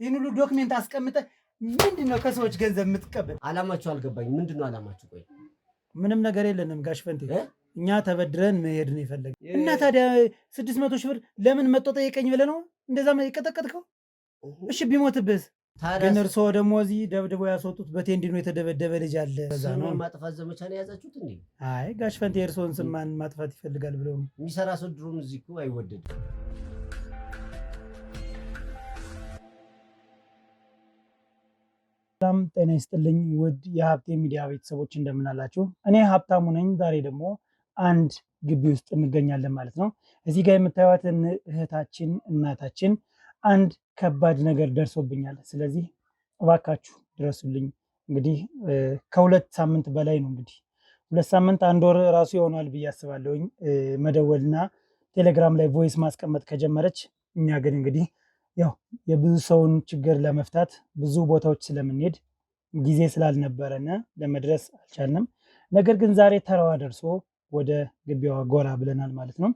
ይህን ሁሉ ዶክሜንት አስቀምጠ ምንድነው ከሰዎች ገንዘብ የምትቀበል? አላማችሁ አልገባኝ። ምንድነው አላማችሁ? ቆይ ምንም ነገር የለንም ጋሽ ፈንቴ፣ እኛ ተበድረን መሄድ ነው የፈለግን። እና ታዲያ 600 ሺህ ብር ለምን መጥቶ ጠየቀኝ ብለህ ነው እንደዛ የቀጠቀጥከው? እሺ ቢሞትብህ ግን እርስዎ ደግሞ እዚህ ደብድቦ ያስወጡት በቴንዲኖ የተደበደበ ልጅ አለ። በዛ ነው ማጥፋት ዘመቻ ነው የያዛችሁት እንዴ? አይ ጋሽ ፈንቴ እርስዎን ስም ማን ማጥፋት ይፈልጋል ብለው የሚሰራ ሰው ድሮም እዚህ እኮ አይወደድም። ሰላም ጤና ይስጥልኝ ውድ የሀብቴ ሚዲያ ቤተሰቦች እንደምን አላችሁ? እኔ ሀብታሙ ነኝ። ዛሬ ደግሞ አንድ ግቢ ውስጥ እንገኛለን ማለት ነው። እዚህ ጋር የምታዩትን እህታችን እናታችን አንድ ከባድ ነገር ደርሶብኛል፣ ስለዚህ እባካችሁ ድረሱልኝ። እንግዲህ ከ2 ሳምንት በላይ ነው እንግዲህ 2 ሳምንት 1 ወር ራሱ ይሆናል ብዬ አስባለሁኝ መደወልና ቴሌግራም ላይ ቮይስ ማስቀመጥ ከጀመረች። እኛ ግን እንግዲህ ያው የብዙ ሰውን ችግር ለመፍታት ብዙ ቦታዎች ስለምንሄድ ጊዜ ስላልነበረን ለመድረስ አልቻልንም። ነገር ግን ዛሬ ተራዋ ደርሶ ወደ ግቢዋ ጎራ ብለናል ማለት ነው።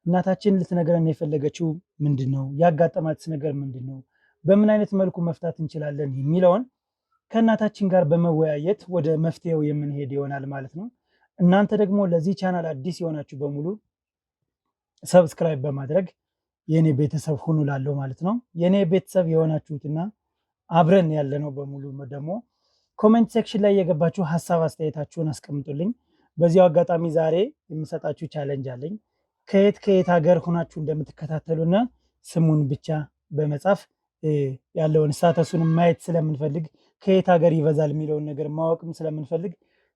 እናታችን ልትነግረን የፈለገችው ምንድነው? ያጋጠማት ነገር ምንድነው? በምን አይነት መልኩ መፍታት እንችላለን የሚለውን ከእናታችን ጋር በመወያየት ወደ መፍትሄው የምንሄድ ይሆናል ማለት ነው። እናንተ ደግሞ ለዚህ ቻናል አዲስ የሆናችሁ በሙሉ ሰብስክራይብ በማድረግ የኔ ቤተሰብ ሁኑ ላለው ማለት ነው። የኔ ቤተሰብ የሆናችሁትና አብረን ያለነው በሙሉ ደግሞ ኮሜንት ሴክሽን ላይ የገባችሁ ሀሳብ አስተያየታችሁን አስቀምጡልኝ። በዚያው አጋጣሚ ዛሬ የምሰጣችሁ ቻሌንጅ አለኝ። ከየት ሀገር ሆናችሁ እንደምትከታተሉና ስሙን ብቻ በመጻፍ ያለውን ስታተሱን ማየት ስለምንፈልግ፣ ከየት ሀገር ይበዛል የሚለውን ነገር ማወቅም ስለምንፈልግ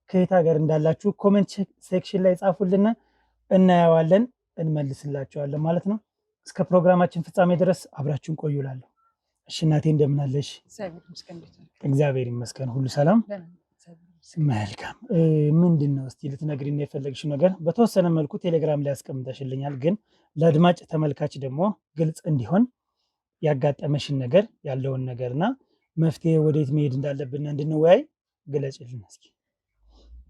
ከየት ሀገር እንዳላችሁ ኮሜንት ሴክሽን ላይ ጻፉልና እናየዋለን፣ እንመልስላችኋለን ማለት ነው። እስከ ፕሮግራማችን ፍጻሜ ድረስ አብራችሁን ቆዩ እላለሁ። እሺ እናቴ እንደምን አለሽ? እግዚአብሔር ይመስገን ሁሉ ሰላም። መልካም። ምንድን ነው እስቲ ልትነግሪኝ የፈለግሽው ነገር? በተወሰነ መልኩ ቴሌግራም ላይ አስቀምጠሽልኛል፣ ግን ለአድማጭ ተመልካች ደግሞ ግልጽ እንዲሆን ያጋጠመሽን ነገር ያለውን ነገርና መፍትሄ ወዴት መሄድ እንዳለብን እንድንወያይ ግለጭልን እስኪ።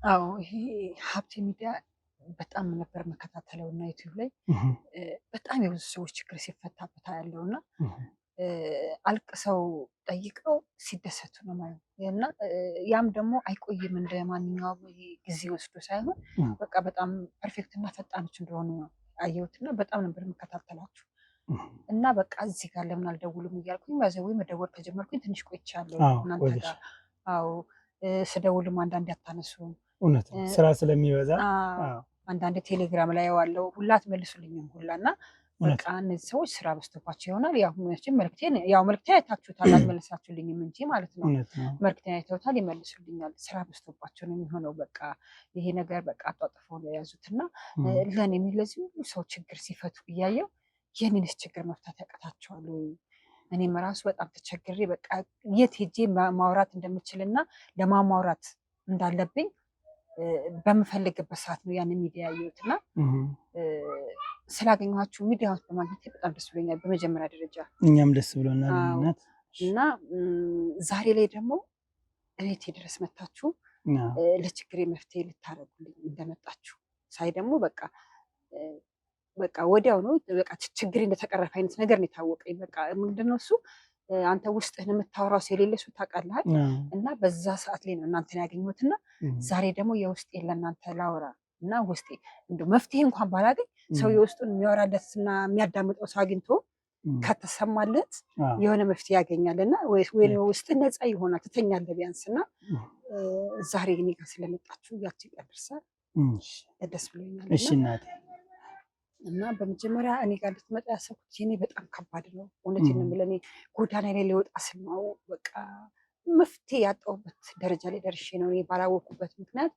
አዎ ይሄ ሀብቴ ሚዲያ በጣም ነበር መከታተለው እና ዩቲዩብ ላይ በጣም የብዙ ሰዎች ችግር ሲፈታበት ያለውና አልቅሰው ጠይቀው ሲደሰቱ ነው ማለት እና ያም ደግሞ አይቆይም እንደ ማንኛውም ጊዜ ወስዶ ሳይሆን በቃ በጣም ፐርፌክት እና ፈጣኖች እንደሆኑ ነው አየሁትና በጣም ነበር መከታተላችሁ እና በቃ እዚህ ጋር ለምን አልደውሉም እያልኩኝ ባዘው መደወል ከጀመርኩኝ ትንሽ ቆይቻለሁ እናንተ ጋር። አዎ ስደውልም አንዳንዴ አታነሱም። እውነት ስራ ስለሚበዛ አንዳንድ ቴሌግራም ላይ ያለው ሁላ አትመልሱልኝም ሁላና በቃ እነዚህ ሰዎች ስራ በዝቶባቸው ይሆናል። ያው መልክቴን አይታችሁታል፣ አልመለሳችሁልኝም እንጂ ማለት ነው። መልክቴን አይተውታል፣ ይመልሱልኛል። ስራ በዝቶባቸው ነው የሚሆነው። በቃ ይሄ ነገር በቃ አጧጥፈው ነው የያዙትና ለኔ ለዚህ ሁሉ ሰው ችግር ሲፈቱ እያየው የኔንስ ችግር መፍታት ያቀታቸዋል። እኔም ራሱ በጣም ተቸግሬ በቃ የት ሄጄ ማውራት እንደምችልና ለማማውራት እንዳለብኝ በምፈልግበት ሰዓት ነው ያንን ሚዲያ ያየሁትና ስላገኘኋችሁ ሚዲያውን በማግኘት በጣም ደስ ብሎኛል። በመጀመሪያ ደረጃ እኛም ደስ ብሎናል እና ዛሬ ላይ ደግሞ እቤቴ ድረስ መታችሁ ለችግሬ መፍትሄ ልታረጉልኝ እንደመጣችሁ ሳይ ደግሞ በቃ ወዲያው ነው በቃ ችግሬ እንደተቀረፈ አይነት ነገር ነው የታወቀኝ። በቃ ምንድነው እሱ አንተ ውስጥህን የምታወራው የሌለ ሰው ታውቃለህ እና በዛ ሰዓት ላይ ነው እናንተን ያገኘሁትና ዛሬ ደግሞ የውስጤን ለእናንተ ላውራ እና ውስጤ እንደው መፍትሄ እንኳን ባላገኝ ሰው የውስጡን የሚያወራለትና የሚያዳምጠው ሰው አግኝቶ ከተሰማለት የሆነ መፍትሄ ያገኛልና ወይ ውስጥ ነፃ ይሆናል፣ ትተኛለህ ቢያንስና ዛሬ እኔ ጋር ስለመጣችሁ ያቺ ቀን ደርሳ ደስ ብሎኛል። እሺ እናቴ እና በመጀመሪያ እኔ ጋር ልትመጣ ያሰብኩት የኔ በጣም ከባድ ነው። እውነቴን ነው የምልህ። እኔ ጎዳና ላይ ሊወጣ ስል ነው በቃ መፍትሄ ያጣሁበት ደረጃ ላይ ደርሼ ነው። እኔ ባላወቅኩበት ምክንያት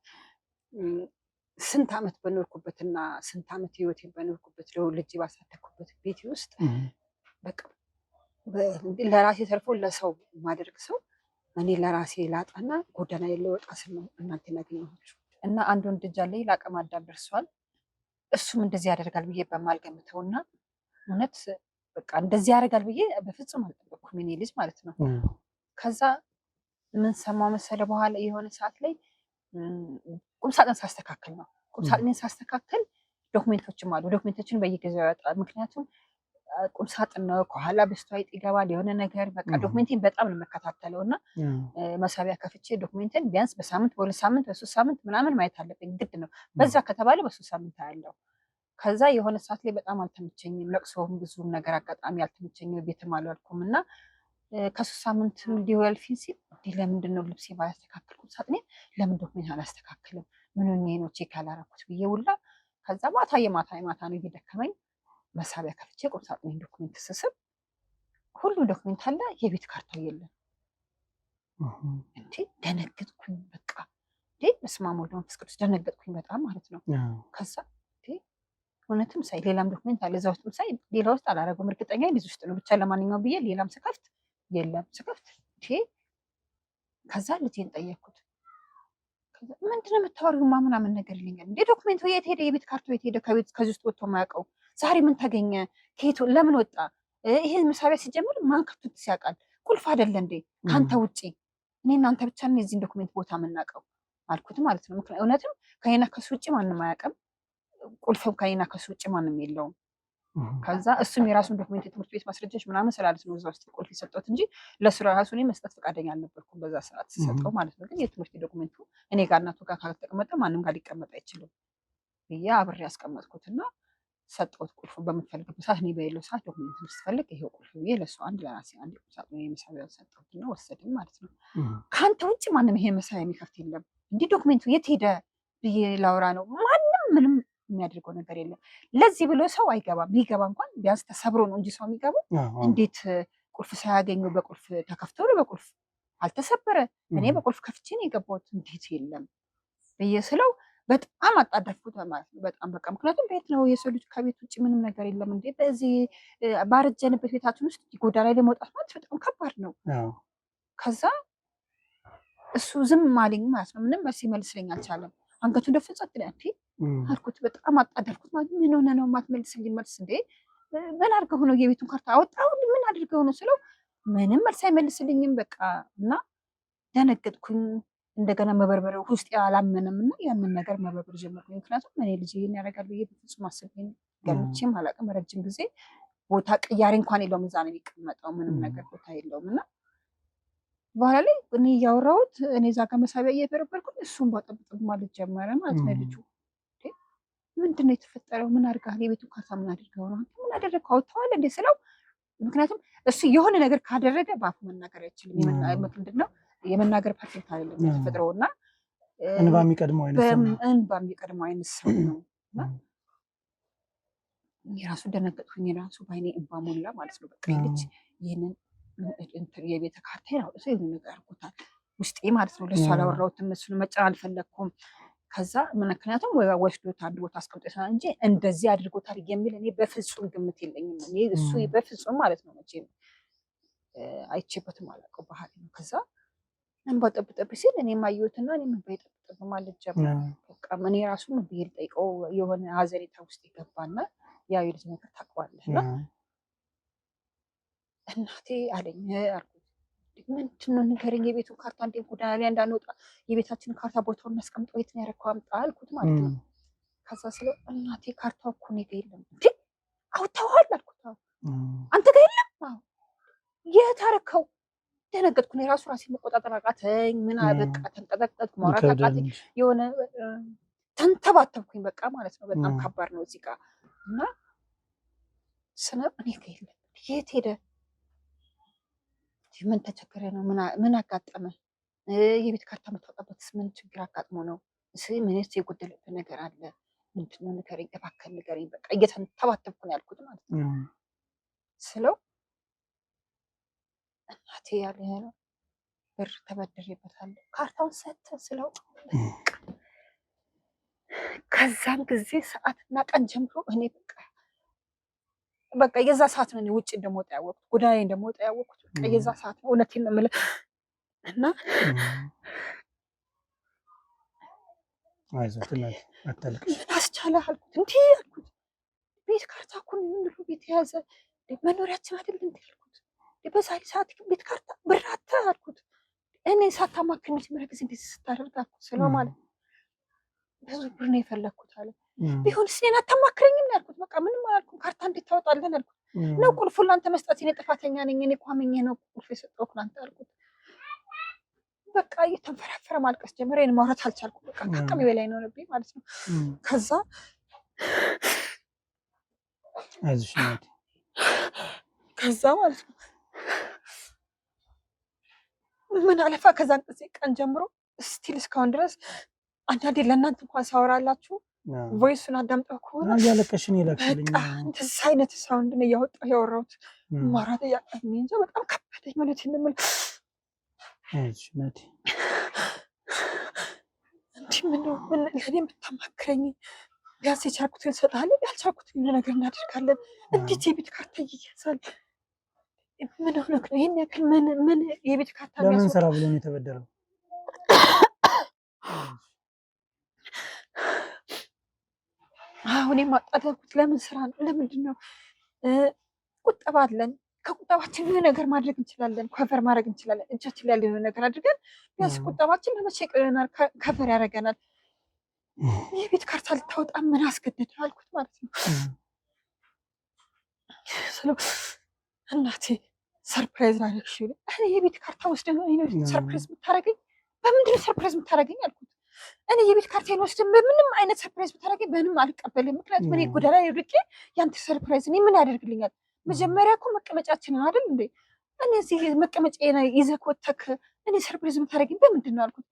ስንት ዓመት በኖርኩበትና ስንት ዓመት ህይወቴን በኖርኩበት ልጅ ባሳደግኩበት ቤት ውስጥ በቃ ለራሴ ተርፎ ለሰው ማደርግ ሰው እኔ ለራሴ ላጣና ጎዳና ላይ ሊወጣ ስል ነው እናንተን ያገኘኋችሁ። እና አንድ ወንድ ልጅ አለኝ ለአቅመ አዳም ደርሷል። እሱም እንደዚህ ያደርጋል ብዬ በማልገምተውና እውነት በቃ እንደዚህ ያደርጋል ብዬ በፍጹም አልጠበቅኩም የኔ ልጅ ማለት ነው። ከዛ ምን ሰማሁ መሰለህ በኋላ የሆነ ሰዓት ላይ ቁምሳጥን ሳስተካክል ነው ቁምሳጥንን ሳስተካክል ዶክሜንቶችም አሉ። ዶክሜንቶችን በየጊዜው ያወጣል። ምክንያቱም ቁም ሳጥን ነው ከኋላ በስቷ ይገባል የሆነ ነገር በቃ ዶክሜንቴን በጣም ነው የምከታተለው እና መሳቢያ ከፍቼ ዶክሜንቴን ቢያንስ በሳምንት በ2 ሳምንት በ3 ሳምንት ምናምን ማየት አለብኝ ግድ ነው በዛ ከተባለ በ3 ሳምንት ያለው ከዛ የሆነ ሰዓት ላይ በጣም አልተመቸኝም ለቅሶም ብዙም ነገር አጋጣሚ አልተመቸኝም ቤትም አልዋልኩም እና ከ3 ሳምንት ሊወልፊን ሲል ለምንድን ነው ልብሴ ባያስተካክልኩት ሳጥኔን ለምን ዶክሜንት አላስተካክልም ምን ሆኜ ነው ቼክ ያላረኩት ብዬ ውላ ከዛ የማታ ነው እየደከመኝ መሳቢያ ከፍቼ ቁም ሳጥኔን ዶክሜንት ስስብ ሁሉ ዶክሜንት አለ የቤት ካርታው የለም እንዴ ደነገጥኩኝ በቃ እንዴ በስመ አብ ወወልድ ወመንፈስ ቅዱስ ደነገጥኩኝ በጣም ማለት ነው ከዛ እውነትም ሳይ ሌላም ዶክሜንት አለ እዛ ውስጥም ሳይ ሌላ ውስጥ አላረገውም እርግጠኛ ነኝ እዚህ ውስጥ ነው ብቻ ለማንኛውም ብዬ ሌላም ስከፍት የለም ስከፍት ከዛ ልጄን ጠየቅኩት ምንድነው የምታወሪው ምናምን ነገር ይለኛል እንዴ ዶክሜንቱ የት ሄደ የቤት ካርታው የት ሄደ ከዚህ ውስጥ ወጥቶ የማያውቀው ዛሬ ምን ተገኘ ከየት ለምን ወጣ ይሄ መሳቢያ ሲጀምር ማን ከፍቶት ሲያውቃል ቁልፍ አይደለ እንዴ ካንተ ውጪ እኔ እናንተ ብቻ ነን የዚህን ዶክሜንት ቦታ የምናውቀው አልኩት ማለት ነው ምክንያቱም እውነትም ከኔና ከሱ ውጪ ማንም አያውቅም ቁልፍም ከኔና ከሱ ውጪ ማንም የለውም ከዛ እሱም የራሱን ዶክሜንት የትምህርት ቤት ማስረጃዎች ምናምን ስላሉት ነው እዛ ውስጥ ቁልፍ የሰጠሁት እንጂ ለሱ ራሱ እኔ መስጠት ፈቃደኛ አልነበርኩም በዛ ሰዓት ሲሰጠው ማለት ነው ግን የትምህርት ዶክሜንቱ እኔ ጋር እናቱ ጋር ካልተቀመጠ ማንም ጋር ሊቀመጥ አይችልም ብዬ አብሬ ያስቀመጥኩትና ሰጠሁት ቁልፉን በምትፈልግበት ሰዓት እኔ በሌለው ሰዓት ዶክሜንት ስትፈልግ ይሄው ቁልፍ ብዬ ለሱ አንድ ለራሴ አንድ ቁሳጥ ነው የመሳቢያውን ሰጠሁትና ወሰድን ማለት ነው ከአንተ ውጭ ማንም ይሄ መሳቢያ የሚከፍት የለም እንዲህ ዶክሜንቱ የት ሄደ ብዬ ላውራ ነው ማንም ምንም የሚያደርገው ነገር የለም ለዚህ ብሎ ሰው አይገባም ቢገባ እንኳን ቢያንስ ተሰብሮ ነው እንጂ ሰው የሚገባው እንዴት ቁልፍ ሳያገኙ በቁልፍ ተከፍቶ ነው በቁልፍ አልተሰበረ እኔ በቁልፍ ከፍቼ ነው የገባሁት እንዴት የለም ብዬ ስለው በጣም አጣደፍኩት ማለት ነው በጣም በቃ ምክንያቱም ቤት ነው የሰው ልጅ ከቤት ውጭ ምንም ነገር የለም እንዴ በዚህ ባረጀንበት ቤታችን ውስጥ ጎዳና ላይ መውጣት ማለት በጣም ከባድ ነው ከዛ እሱ ዝም አለኝ ማለት ነው ምንም መልስ ይመልስልኝ አልቻለም አንገቱን ደፍቶ ጸጥ ያለ አልኩት በጣም አጣደፍኩት ማለት ምን ሆነ ነው የማትመልስልኝ መልስ እንዴ ምን አድርገው ነው የቤቱን ካርታ አወጣው ምን አድርገው ነው ስለው ምንም መልስ አይመልስልኝም በቃ እና ደነገጥኩኝ እንደገና መበርበረው ውስጥ ያላመነም እና ያንን ነገር መበርበር ጀመርኩኝ ምክንያቱም እኔ ልጅ ይሄን ያደርጋል ብዬ በፍጹም አስቤኝ ገምቼም አላውቅም ረጅም ጊዜ ቦታ ቅያሬ እንኳን የለውም እዛ ነው የሚቀመጠው ምንም ነገር ቦታ የለውም እና በኋላ ላይ እኔ እያወራሁት እኔ እዛ ጋር መሳቢያ እየበረበርኩኝ እሱን ባጠብጥብ ማለት ጀመረ ማለት ነው ልጁ ምንድነው የተፈጠረው ምን አድርጋል የቤቱን ካርታ ምን አድርገው ነው ምን አደረግከው አውጥተዋል እንዴ ስለው ምክንያቱም እሱ የሆነ ነገር ካደረገ በአፉ መናገር አይችልም ምንድነው የመናገር ፐርፌክት አይደለም የተፈጥሮና እንባ የሚቀድመው አይነት ሰው ነው የራሱ ደነገጥኩኝ የራሱ ባይኔ እንባ ሞላ ማለት ነው በቃ ልጅ ይሄንን የቤተ ካርታ ነው እሱ ይሄን ነገር አድርጎታል ውስጤ ማለት ነው ለሱ አላወራሁትም እሱን መጫን አልፈለኩም ከዛ ምክንያቱም ወስዶት አንድ ቦታ አስቀምጦታል እንጂ እንደዚህ አድርጎታል የሚል እኔ በፍጹም ግምት የለኝም እኔ እሱ በፍጹም ማለት ነው መቼም አይቼበትም አላውቀው ባህሪ ነው ከዛ እንባ ጠብጠብ ሲል እኔም አየሁትና እኔም እንባ ጠብጠብ ማለት ጀመረ በቃ እኔ ራሱ ምን ብዬ ልጠይቀው የሆነ ሀዘኔታ ውስጥ ይገባና ያው የልጅ ነገር ታውቀዋለህና እናቴ አለኝ አልኩት ምንድን ነው ንገረኝ የቤቱን ካርታ እንዴት ጎዳና ላይ እንዳንወጣ የቤታችንን ካርታ ቦታውን እናስቀምጠው የት ነው ያደረከው አምጣ አልኩት ማለት ነው ከዛ ስለው እናቴ ካርታው እኮ እኔ ጋር የለም እንዴ አውጥተኸዋል አልኩት አንተ ጋር የለም የት አደረከው ደነገጥኩ እኔ ራሱ ራሴን መቆጣጠር አቃተኝ ምን በቃ ተንቀጠቀጥኩ ማውራት አቃተኝ የሆነ ተንተባተብኩኝ በቃ ማለት ነው በጣም ከባድ ነው እዚህ ጋር እና ስነው እኔ ጋር የለም የት ሄደ ምን ተቸገረ ነው ምን አጋጠመ የቤት ካርታ የምታወጣበትስ ምን ችግር አጋጥሞ ነው ምንስ የጎደለብህ ነገር አለ ምንድነው ንገረኝ እባክህ ንገረኝ በቃ እየተንተባተብኩ ነው ያልኩት ማለት ነው ስለው እናቴ ያለ ነው ብር ተበድሬበታለሁ ካርታውን ሰጥተህ ስለው ከዛም ጊዜ ሰዓትና ቀን ጀምሮ እኔ በቃ የዛ ሰዓት ነው ውጭ እንደምወጣ ያወቅኩት ጎዳና ላይ እንደምወጣ ያወቅኩት በቃ የዛ ሰዓት ነው እውነቴን ነው የምልህ እና አይዞህ እናት አታልቅሽ አስቻለህ አልኩት እንዴ አልኩት ቤት ካርታ እኮ ነው ቤት የያዘ መኖሪያችን አይደል እንዴ አልኩት በዛ ሰዓት ቤት ካርታ ብር አተህ አልኩት እኔ ሳታማክረኝ መጀመሪያ ጊዜ እንዴት ስታደርግ አልኩት ስለው ማለት ብዙ ብር ነው የፈለግኩት አለ ቢሆንስ እኔን አታማክረኝም ያልኩት በቃ ምንም አላልኩም ካርታ እንዴት ታወጣለህ አልኩት ነው ቁልፉን ላንተ መስጠት እኔ ጥፋተኛ ነኝ እኔ ቋመኛ ነው ቁልፍ የሰጠሁት ላንተ አልኩት። በቃ እየተንፈራፈረ ማልቀስ ጀመረ። እኔ ማውራት አልቻልኩም። በቃ ከአቅሜ በላይ ነው ነብኝ ማለት ነው። ከዛ አይዞሽ እናቴ ከዛ ማለት ነው ምን አለፋ ከዛን ቀን ጀምሮ ስቲል እስካሁን ድረስ አንዳንዴ ለእናንተ እንኳን ሳወራላችሁ ቮይሱን አዳምጠው ከሆነ ያለቀሽን ይላክልኝ በቃ እንደዚህ አይነት ሳውንድ ነው ያወጣው ያወራሁት ማውራት ያቀመኝ እንጂ በጣም ከበደኝ ማለት ነው። አይዞሽ እናቴ ምን ለኔ የምታማክረኝ ቢያንስ የቻልኩትን እሰጥሃለሁ ያልቻልኩትን ነገር እናደርጋለን። እንዴት የቤት ካርታ ይያዛል? ምን ሆነክ ነው? ይሄን ያክል ምን የቤት ካርታ ለምን ስራ ብሎ ነው የተበደረው? አሁን የማጣደርኩት ለምን ስራ ነው? ለምንድን ነው? ቁጠባ አለን። ከቁጠባችን የሆነ ነገር ማድረግ እንችላለን። ከቨር ማድረግ እንችላለን። እጃችን ላይ ያለ ነገር አድርገን ቢያንስ ቁጠባችን ለመቼ ይቀረናል? ከቨር ያደርገናል። የቤት ካርታ ልታወጣ ምን አስገደደ አልኩት ማለት ነው። እናቴ ሰርፕራይዝ አደረግሽ። እኔ የቤት ካርታ ወስደህ ነው ሰርፕራይዝ የምታደርገኝ? በምንድን ነው ሰርፕራይዝ የምታደርገኝ አልኩት። እኔ የቤት ካርታዬን ወስደህ በምንም አይነት ሰርፕራይዝ ብታደርገኝ በምንም አልቀበልም። ምክንያቱም እኔ ጎዳና ላይ ወድቄ ያንተ ሰርፕራይዝ እኔ ምን ያደርግልኛል? መጀመሪያ እኮ መቀመጫችንን አይደል እንዴ? እኔ እዚህ መቀመጫዬን ይዘህ ወተክ እኔ ሰርፕራይዝ የምታደርገኝ በምንድን ነው አልኩት።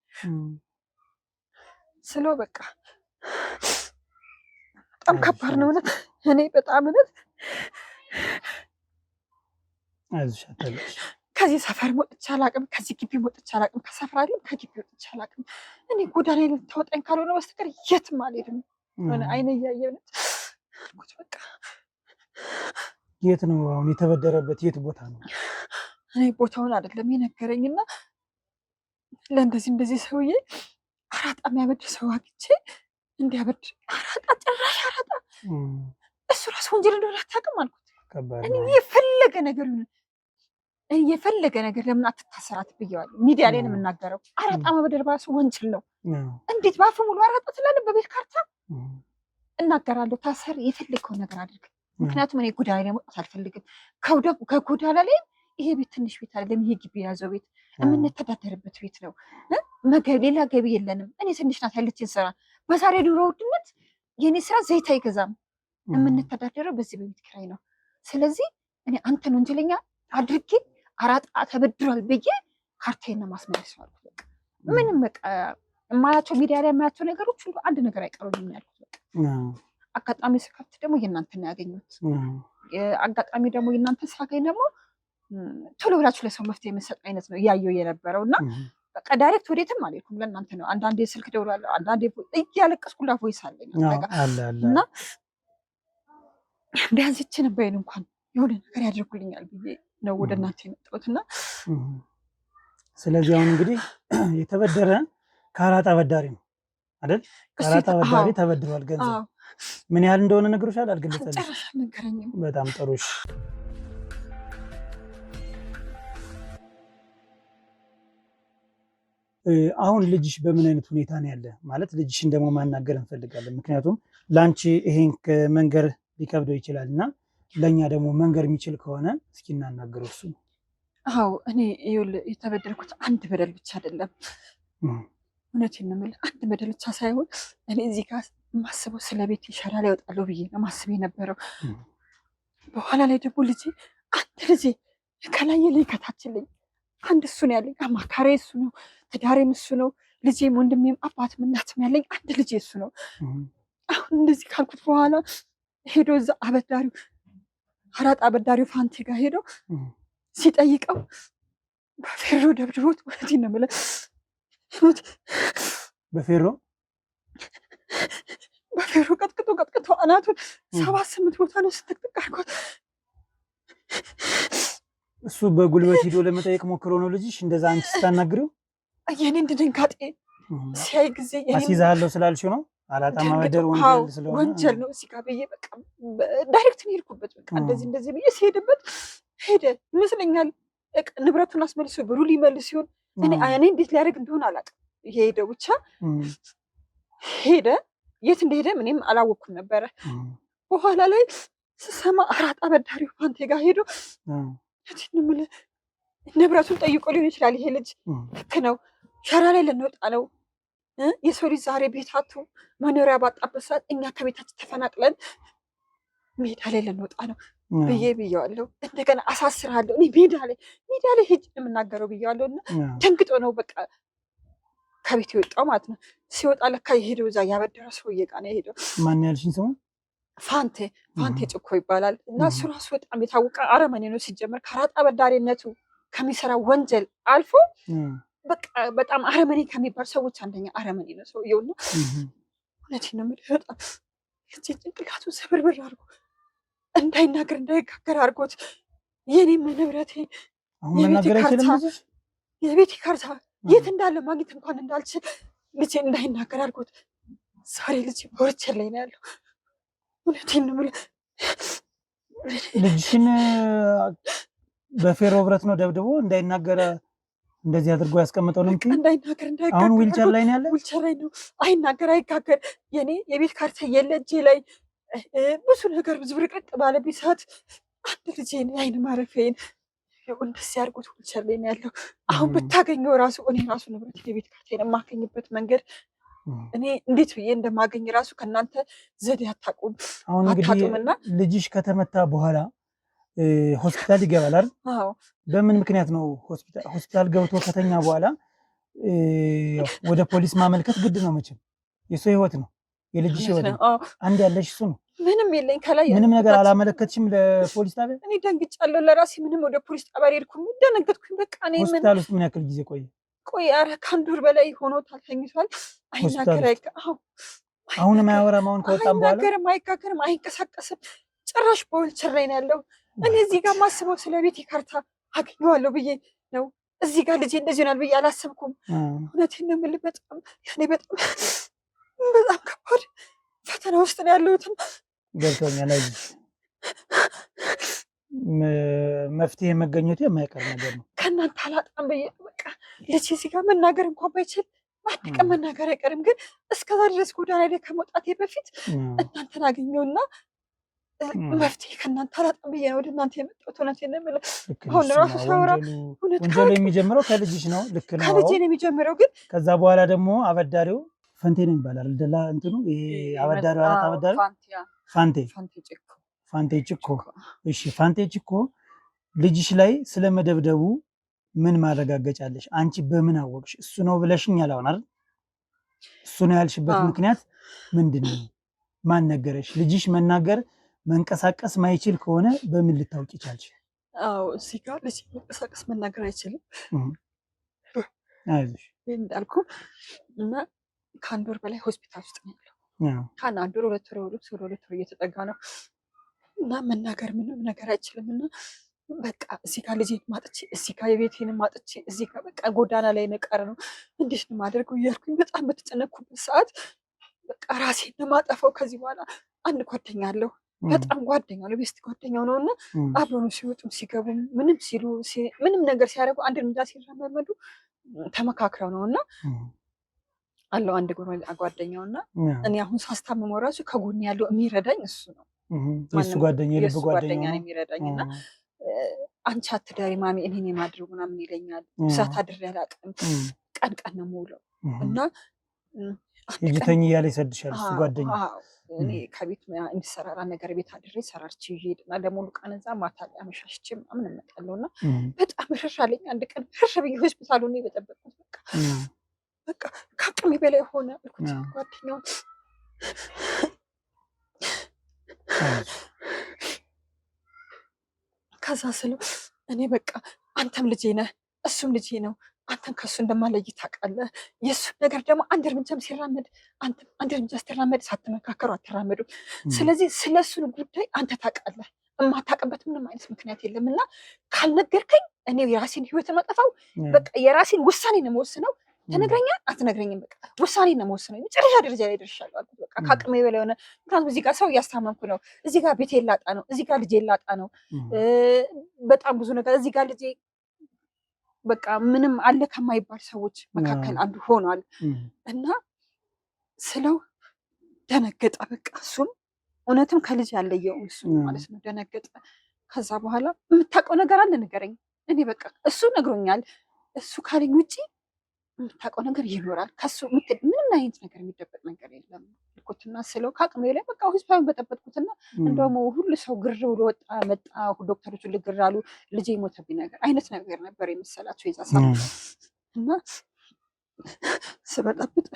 ስለው በቃ በጣም ከባድ ነው እውነት። እኔ በጣም እውነት አይዞሽ አታለቅሽ። ከዚህ ሰፈር ወጥቼ አላውቅም፣ ከዚህ ግቢ ወጥቼ አላውቅም፣ ከሰፈር አይደለም ከግቢ ወጥቼ አላውቅም። እኔ ጎዳና ላይ ልታወጣኝ ካልሆነ በስተቀር የትም አልሄድም። ሆነ አይነ እያየ እውነት አልኩት። በቃ የት ነው አሁን የተበደረበት? የት ቦታ ነው? እኔ ቦታውን አይደለም የነገረኝና ለእንደዚህ ሰውዬ አራጣ የሚያበድር ሰው አግኝቼ እንዲያበድር አራጣ፣ ጭራሽ አራጣ። እሱ ራሱ ወንጀል እንደሆነ አታውቅም አልኩት። እኔ የፈለገ ነገር ይሁን የፈለገ ነገር ለምን አትታሰራት ብየዋለሁ። ሚዲያ ላይ ነው የምናገረው። አራጣ ማበደር ራሱ ወንጀል ነው። እንዴት በአፍ ሙሉ አራጣ ትላለህ? በቤት ካርታ እናገራለሁ። ታሰር፣ የፈለግከውን ነገር አድርግ። ምክንያቱም እኔ ጎዳና ላይ መውጣት አልፈልግም። ከጎዳና ላይ ይሄ ቤት ትንሽ ቤት አይደለም። ይሄ ግቢ የያዘው ቤት የምንተዳደርበት ቤት ነው። ሌላ ገቢ የለንም። እኔ ትንሽ ናት ያለችን ስራ። በዛሬ ኑሮ ውድነት የኔ ስራ ዘይት አይገዛም። የምንተዳደረው በዚህ በቤት ኪራይ ነው። ስለዚህ እኔ አንተን ወንጀለኛ አድርጌ አራጣ ተበድሯል ብዬ ካርታዬን ማስመለስ ነው አልኩት። በቃ ምንም በቃ የማያቸው ሚዲያ ላይ የማያቸው ነገሮች ሁሉ አንድ ነገር አይቀሩኝም ያልኩት። በቃ አጋጣሚ ስከፍት ደግሞ የእናንተን ነው ያገኙት። አጋጣሚ ደግሞ የእናንተን ሳገኝ ደግሞ ቶሎ ብላችሁ ለሰው መፍትሄ የምሰጥ አይነት ነው እያየሁ የነበረው እና በቃ ዳይሬክት ወዴትም አልሄድኩም። ለእናንተ ነው። አንዳንዴ ስልክ ደውላለሁ፣ አንዳንዴ እያለቀስኩላ ቮይስ አለኝ እና ቢያንስ ይችን በይን እንኳን የሆነ ነገር ያደርጉልኛል ብዬ ነው ወደ እናንተ የመጣሁት እና ስለዚህ አሁን እንግዲህ የተበደረ ከአራጣ አበዳሪ ነው አይደል? ከአራጣ አበዳሪ ተበድሯል። ገንዘብ ምን ያህል እንደሆነ ነግሮሻል? አልገለጸልኝም። በጣም ጥሩ። አሁን ልጅሽ በምን አይነት ሁኔታ ነው ያለ? ማለት ልጅሽን ደግሞ ማናገር እንፈልጋለን። ምክንያቱም ለአንቺ ይሄን መንገር ሊከብደው ይችላል እና ለእኛ ደግሞ መንገር የሚችል ከሆነ እስኪ እናናገረው እሱ። አዎ እኔ የተበደልኩት አንድ በደል ብቻ አይደለም። እውነቴን ነው የምልህ፣ አንድ በደል ብቻ ሳይሆን እኔ እዚህ ጋር የማስበው ስለ ቤት ሸራ ላይ እወጣለሁ ብዬ ነው ማስብ የነበረው። በኋላ ላይ ደግሞ ልጄ አንድ ልጄ ከላይ የለኝ ከታችልኝ አንድ እሱ ነው ያለኝ። አማካሪ እሱ ነው፣ ትዳሬም እሱ ነው፣ ልጄም ወንድሜም አባትም እናትም ያለኝ አንድ ልጄ እሱ ነው። አሁን እንደዚህ ካልኩት በኋላ ሄዶ እዛ አበዳሪው አራጣ አበዳሪው ፋንቴ ጋር ሄዶ ሲጠይቀው በፌሮ ደብድቦት ወዲህ ነው የምልህ። በፌሮ ቀጥቅጦ አናቱን 7-8 ቦታ ነው ስትቅጥቅ አድርጎት። እሱ በጉልበት ሂዶ ለመጠየቅ ሞክሮ ነው ልጅሽ እንደዛ አንቺ ስታናግሪው? የኔ ድንጋጤ ሲያይ ጊዜ አስይዛለሁ ስላልሽው ነው። አራጣ ማበደር ወንጀል ነው እዚህ ጋር ብዬ በቃ ዳይሬክት ነው የሄድኩበት። በቃ እንደዚህ ብዬ ሲሄድበት ሄደ ይመስለኛል። ንብረቱን አስመልሶ ብሩ ሊመልስ ሲሆን እኔ እንዴት ሊያደርግ እንደሆነ አላውቅም። ሄደው ብቻ ሄደ። የት እንደሄደ እኔም አላወኩም ነበረ። በኋላ ላይ ስሰማ አራጣ አበዳሪው ፋንቴ ጋር ሄዶ ንብረቱን ጠይቆ ሊሆን ይችላል። ይሄ ልጅ ልክ ነው፣ ሸራ ላይ ልንወጣ ነው። የሰው ልጅ ዛሬ ቤታቱ መኖሪያ ባጣበት ሰዓት እኛ ከቤታችን ተፈናቅለን ሜዳ ላይ ልንወጣ ነው ብዬዋለሁ። እንደገና አሳስርሃለሁ እኔ ሜዳ ላይ ሄጅ የምናገረው ብዬዋለሁ። እና ደንግጦ ነው በቃ ከቤት የወጣው ማለት ነው። ሲወጣ ለካ የሄደው እዛ ያበደረ ሰውዬ ጋር ነው የሄደው። ማን ያልሽኝ ሰው? ፋንቴ ጭኮ ይባላል። እና እሱ ራሱ በጣም የታወቀ አረመኔ ነው። ሲጀመር ከአራጣ አበዳሪነቱ ከሚሰራ ወንጀል አልፎ በቃ በጣም አረመኔ ከሚባል ሰዎች አንደኛ አረመኔ ነው ሰውየው። እና እውነቴን ነው የምልሽ በጣም ጭንቅላቱን ስብርብር አድርጎ እንዳይናገር እንዳይጋገር አድርጎት የኔም ንብረቴ የቤቴ ካርታ የት እንዳለ ማግኘት እንኳን እንዳልችል ልጄ እንዳይናገር አድርጎት ዛሬ ልጄ በወርቸር ላይ ነው ያለው። እውነቴን ነው የምልህ ልጅሽን በፌሮ ብረት ነው ደብድቦ እንዳይናገር እንደዚህ አድርጎ ያስቀምጠው ነው እንጂ እንዳይናገር እንዳይጋገር። አሁን ዊልቸር ላይ ነው ያለው። ዊልቸር ላይ ነው። አይናገር አይጋገር። የኔ የቤት ካርታ የለ እጄ ላይ ብዙ ነገር ዝብርቅርቅ ባለብኝ ሰዓት አንድ ልጄን የዓይን ማረፊያዬን እንደዚህ አድርጎት ዊልቸር ላይ ነው ያለው። አሁን ብታገኘው ራሱ እኔ ራሱ ንብረት የቤት ካርታዬን የማገኝበት መንገድ እኔ እንዴት ብዬ እንደማገኝ ራሱ ከእናንተ ዘዴ አታውቁም። አሁን እንግዲህ ልጅሽ ከተመታ በኋላ ሆስፒታል ይገባል አይደል? አዎ። በምን ምክንያት ነው ሆስፒታል ገብቶ ከተኛ በኋላ ወደ ፖሊስ ማመልከት ግድ ነው? መቼም የሰው ህይወት ነው፣ የልጅሽ ህይወት ነው። አንድ ያለሽ እሱ ነው። ምንም የለኝ ከላይ ምንም ነገር አላመለከትሽም ለፖሊስ ጣቢያ? እኔ ደንግጫለሁ ለራሴ። ምንም ወደ ፖሊስ ጣቢያ ሄድኩም፣ ደነገጥኩኝ። በቃ እኔ ሆስፒታል ውስጥ ምን ያክል ጊዜ ቆየ? ኧረ ከአንድ ወር በላይ ሆኖታል። ተኝቷል። አይናገር አሁንም አያወራም። አሁን ከወጣም በኋላ አይናገርም፣ አይጋገርም፣ አይንቀሳቀስም። ጭራሽ በዊልቸር ላይ ነው ያለው። እኔ እዚህ ጋር ማስበው ስለ ቤቴ ካርታ አገኘዋለሁ ብዬ ነው። እዚህ ጋር ልጄ እንደዚህ ይሆናል ብዬ አላሰብኩም። እውነቴን ነው የምልህ በጣም ከባድ ፈተና ውስጥ ነው ያለሁት። ገብቶኛል። መፍትሄ መገኘቱ የማይቀር ነገር ነው። ከእናንተ አላጣም ብዬ በቃ ልጄ እዚህ ጋር መናገር እንኳን ባይችል አንድ ቀን መናገር አይቀርም። ግን እስከዛ ድረስ ጎዳና ላይ ከመውጣቴ በፊት እናንተን አገኘውና መፍትሄ ከእናንተ አላጣም ብዬ ነው ወደ እናንተ የመጣሁት። እውነቴን ነው የምልህ። አሁን ራሱ ሳወራ ወንጀሉ የሚጀምረው ከልጅሽ ነው። ልክ ነው፣ ከልጄ ነው የሚጀምረው። ግን ከዛ በኋላ ደግሞ አበዳሪው ፈንቴ ነው ይባላል። ደላ እንትኑ ይሄ አበዳሪው አራት አበዳሪው ፋንቴ ጭኮ። እሺ ፋንቴ ጭኮ ልጅሽ ላይ ስለመደብደቡ ምን ማረጋገጫለሽ? አንቺ በምን አወቅሽ? እሱ ነው ብለሽኛል አሁን አይደል? እሱ ነው ያልሽበት ምክንያት ምንድን ነው? ማን ነገረሽ? ልጅሽ መናገር መንቀሳቀስ ማይችል ከሆነ በምን ልታውቂ ቻልሽ? አዎ እዚህ ጋር ልጅ መንቀሳቀስ መናገር አይችልም። አይዞሽ እንዳልኩ እና ከአንድ ወር በላይ ሆስፒታል ውስጥ ነው ያለው። ከአንድ ወር ሁለት ወር እየተጠጋ ነው እና መናገር ምንም ነገር አይችልም። እና በቃ እዚህ ጋር ልጄን ማጥቼ እዚህ ጋር የቤቴንም ማጥቼ እዚህ ጋር በቃ ጎዳና ላይ ነቀር ነው እንዴት ነው የማደርገው እያልኩኝ በጣም በተጨነኩበት ሰዓት በቃ ራሴን ለማጠፋው ከዚህ በኋላ አንድ ጓደኛ አለው፣ በጣም ጓደኛ ነው፣ ቤስት ጓደኛው ነው። እና አብረው ሲወጡም ሲገቡም ምንም ሲሉ ምንም ነገር ሲያደርጉ አንድ እርምጃ ሲራመዱ ተመካክረው ነው። እና አለው አንድ ጓደኛው እና እኔ አሁን ሳስታምመው ራሱ ከጎን ያለው የሚረዳኝ እሱ ነው። የሱ ጓደኛ የልብ ጓደኛ ነው የሚረዳኝ። እና አንቺ አትዳሪ ማሚ እኔን የማድረግ ምናምን ይለኛል። ብዛት አድሬ አላውቅም። ቀን ቀን ነው የምውለው እና ይጅተኝ እያለ ይሰድሻል እሱ ጓደኛ። እኔ ከቤት የሚሰራራ ነገር ቤት አድሬ ሰራርቼ ይሄድና ለሙሉ ቀን እዛ ማታ ላይ አመሻሽቼ ምናምን እመጣለሁ። እና በጣም ርር አለኝ። አንድ ቀን ርር ብዬ ሆስፒታሉ ነው የበጠበጥኩት። በቃ ከአቅሜ በላይ ሆነ አልኩት ጓደኛው። ከዛ ስለው እኔ በቃ አንተም ልጄ ነህ እሱም ልጄ ነው፣ አንተን ከሱ እንደማለይ ታውቃለህ። የእሱን ነገር ደግሞ አንድ እርምጃም ሲራመድ አንተም አንድ እርምጃ ስትራመድ ሳትመካከሩ አትራመዱ። ስለዚህ ስለ እሱን ጉዳይ አንተ ታውቃለህ። የማታውቅበት ምንም አይነት ምክንያት የለም። እና ካልነገርከኝ እኔ የራሴን ህይወት መጠፋው በቃ የራሴን ውሳኔ ነው የምወስነው። ትነግረኛለህ አትነግረኝም፣ በቃ ውሳኔ ነው የምወስነው። የመጨረሻ ደረጃ ላይ ደርሻለሁ አልኩት። በቃ ከአቅሜ በላይ ሆነ። ምክንያቱም እዚህ ጋር ሰው እያስታመምኩ ነው፣ እዚህ ጋር ቤቴ ላጣ ነው፣ እዚህ ጋር ልጄ ላጣ ነው፣ በጣም ብዙ ነገር እዚህ ጋር ልጄ በቃ ምንም አለ ከማይባል ሰዎች መካከል አንዱ ሆኗል። እና ስለው ደነገጠ። በቃ እሱም እውነትም ከልጅ ያለየው እሱ ማለት ነው። ደነገጠ። ከዛ በኋላ የምታውቀው ነገር አለ ንገረኝ። እኔ በቃ እሱ ነግሮኛል። እሱ ካለኝ ውጪ የምታውቀው ነገር ይኖራል። ከሱ ምንም አይነት ነገር የሚደበቅ ነገር የለም ልኩትና ስለው ከአቅሜ ላይ በቃ ሆስፒታሉን በጠበጥኩትና እንደውም ሁሉ ሰው ግር ብሎ ወጣ መጣ። ዶክተሮቹ ልግር አሉ። ልጄ የሞተብኝ ነገር አይነት ነገር ነበር የመሰላቸው የዛ ሰዓት እና ስበጠብጥ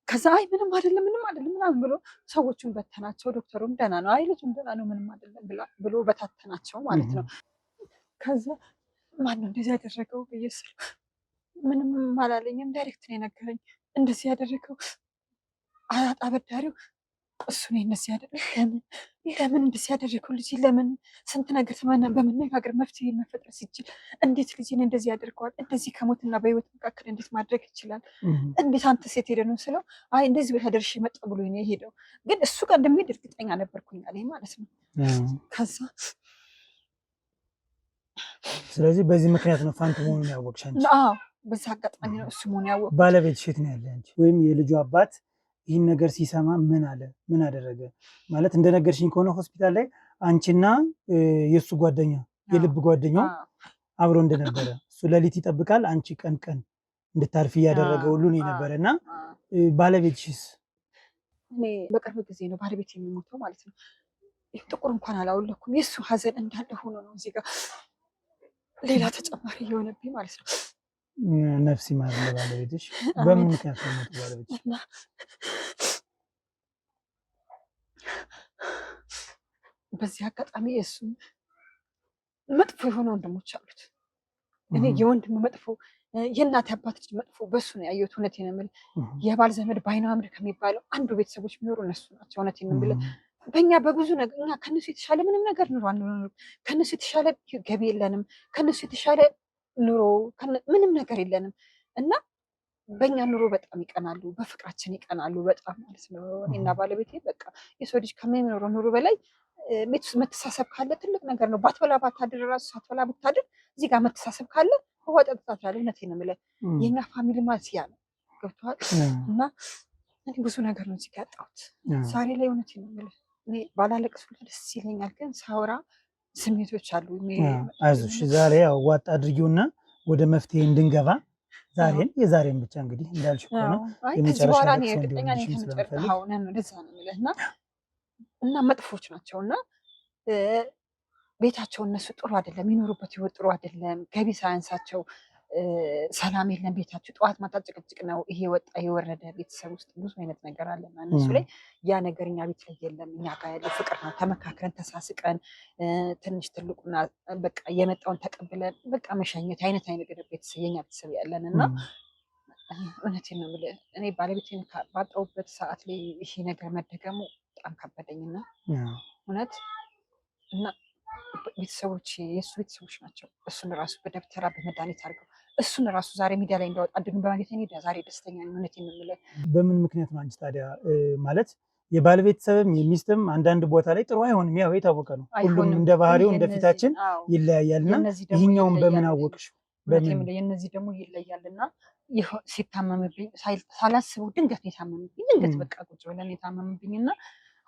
ከዛ አይ ምንም አይደለም ምናምን ብሎ ሰዎቹን በተናቸው። ዶክተሩም ደህና ነው፣ አይ ልጁም ደህና ነው፣ ምንም አይደለም ብሎ በታተናቸው ማለት ነው። ከዛ ማነው እንደዚህ ያደረገው ብዬ ስል ምንም አላለኝም። ዳይሬክት ነው የነገረኝ። እንደዚህ ያደረገው አበዳሪው እሱ ነው እንደዚህ ያደረገው። ለምን እንደዚህ ያደረገው ልጅ ለምን ስንት ነገር በመነጋገር መፍትሄ መፈጠር ሲችል እንዴት ልጅን እንደዚህ ያደርገዋል? እንደዚህ ከሞትና በህይወት መካከል እንዴት ማድረግ ይችላል? እንዴት አንተ ሴት ሄደ ነው ስለው አይ እንደዚህ ቦታ ደርሼ መጣ ብሎ ነው የሄደው። ግን እሱ ጋር እንደሚሄድ እርግጠኛ ነበርኩኝ አለኝ ማለት ነው። ከዛ ስለዚህ በዚህ ምክንያት ነው ፋንቱ መሆኑን ያወቅሽ አንቺ? አዎ በዚህ አጋጣሚ ነው እሱ መሆኑን ያወቅኩት። ባለቤትሽ የት ነው ያለ አንቺ? ወይም የልጁ አባት ይህን ነገር ሲሰማ ምን አለ? ምን አደረገ? ማለት እንደነገርሽኝ ከሆነ ሆስፒታል ላይ አንቺና የእሱ ጓደኛ የልብ ጓደኛው አብሮ እንደነበረ እሱ ሌሊት ይጠብቃል፣ አንቺ ቀን ቀን እንድታርፊ እያደረገ ሁሉ ነው የነበረ እና ባለቤትሽስ? እኔ በቅርብ ጊዜ ነው ባለቤት የሚሞተው ማለት ነው። ጥቁር እንኳን አላወለኩም። የእሱ ሀዘን እንዳለ ሆኖ ነው እዚህ ጋር ሌላ ተጨማሪ የሆነብኝ ማለት ነው። ነፍስ ይማር ለባለቤትሽ። በምን ምክንያት ነው የሞተው ባለቤትሽ? በዚህ አጋጣሚ የእሱ መጥፎ የሆኑ ወንድሞች አሉት። እኔ የወንድም መጥፎ የእናት አባት ልጅ መጥፎ በእሱ ነው ያየሁት። እውነቴን ነው የምልህ። የባል ዘመድ በአይነ አምር ከሚባለው አንዱ ቤተሰቦች የሚኖሩ እነሱ ናቸው። እውነቴን ነው የምልህ። በእኛ በብዙ ነገር እኛ ከነሱ የተሻለ ምንም ነገር ኑሮ አንኖርም። ከነሱ የተሻለ ገቢ የለንም። ከነሱ የተሻለ ኑሮ ምንም ነገር የለንም እና በእኛ ኑሮ በጣም ይቀናሉ፣ በፍቅራችን ይቀናሉ በጣም ማለት ነው። እኔና ባለቤቴ በቃ የሰው ልጅ ከሚኖረው ኑሮ በላይ ቤት ውስጥ መተሳሰብ ካለ ትልቅ ነገር ነው። ባትበላ ባታድር ራሱ ሳትበላ ብታድር እዚህ ጋር መተሳሰብ ካለ ውሃ ጠጥታ ትላለህ። እውነቴን ነው የምልህ። የእኛ ፋሚሊ ማለት ያ ነው። ገብቶሃል? እና እኔ ብዙ ነገር ነው እዚህ ጋር ያጣሁት ዛሬ ላይ። እውነቴን ነው የምልህ። እኔ ባላለቅስ ሁላ ደስ ይለኛል፣ ግን ሳወራ ስሜቶች አሉ። አይዞሽ ዛሬ ያው ዋጥ አድርጊውና ወደ መፍትሄ እንድንገባ የዛሬን ብቻ እንግዲህ እንዳልሽ ከሆነ የመጨረሻ እና መጥፎች ናቸው እና ቤታቸው እነሱ ጥሩ አይደለም፣ የሚኖሩበት ህይወት ጥሩ አይደለም። ገቢ ሳያንሳቸው ሰላም የለም ቤታቸው። ጠዋት ማታ ጭቅጭቅ ነው። ይሄ ወጣ የወረደ ቤተሰብ ውስጥ ብዙ አይነት ነገር አለና እነሱ ላይ ያ ነገር እኛ ቤት ላይ የለም። እኛ ጋር ያለው ፍቅር ነው። ተመካክረን ተሳስቀን ትንሽ ትልቁና በቃ የመጣውን ተቀብለን በቃ መሸኘት አይነት ቤተሰብ የኛ ቤተሰብ ያለን እና እውነቴን ነው የምልህ። እኔ ባለቤቴን ባጣሁበት ሰዓት ላይ ይሄ ነገር መደገሙ በጣም ከበደኝና እውነት እና ቤተሰቦች የእሱ ቤተሰቦች ናቸው እሱን ራሱ በደብተራ በመድኃኒት አድርገው እሱን ራሱ ዛሬ ሚዲያ ላይ እንዳወጣ እድሉን በማግኘት ዛሬ ደስተኛ ነኝ። እውነቴን ነው የምልህ። በምን ምክንያት ነው አንቺ ታዲያ ማለት የባለቤተሰብም የሚስትም አንዳንድ ቦታ ላይ ጥሩ አይሆንም፣ ያው የታወቀ ነው። ሁሉም እንደ ባህሪው እንደ ፊታችን ይለያያልና ይህኛውን በምን አወቅሽ? የእነዚህ ደግሞ ይለያልና ሲታመምብኝ ሳላስበው ድንገት ነው የታመምብኝ። ድንገት በቃ ቁጭ ብለን የታመምብኝ እና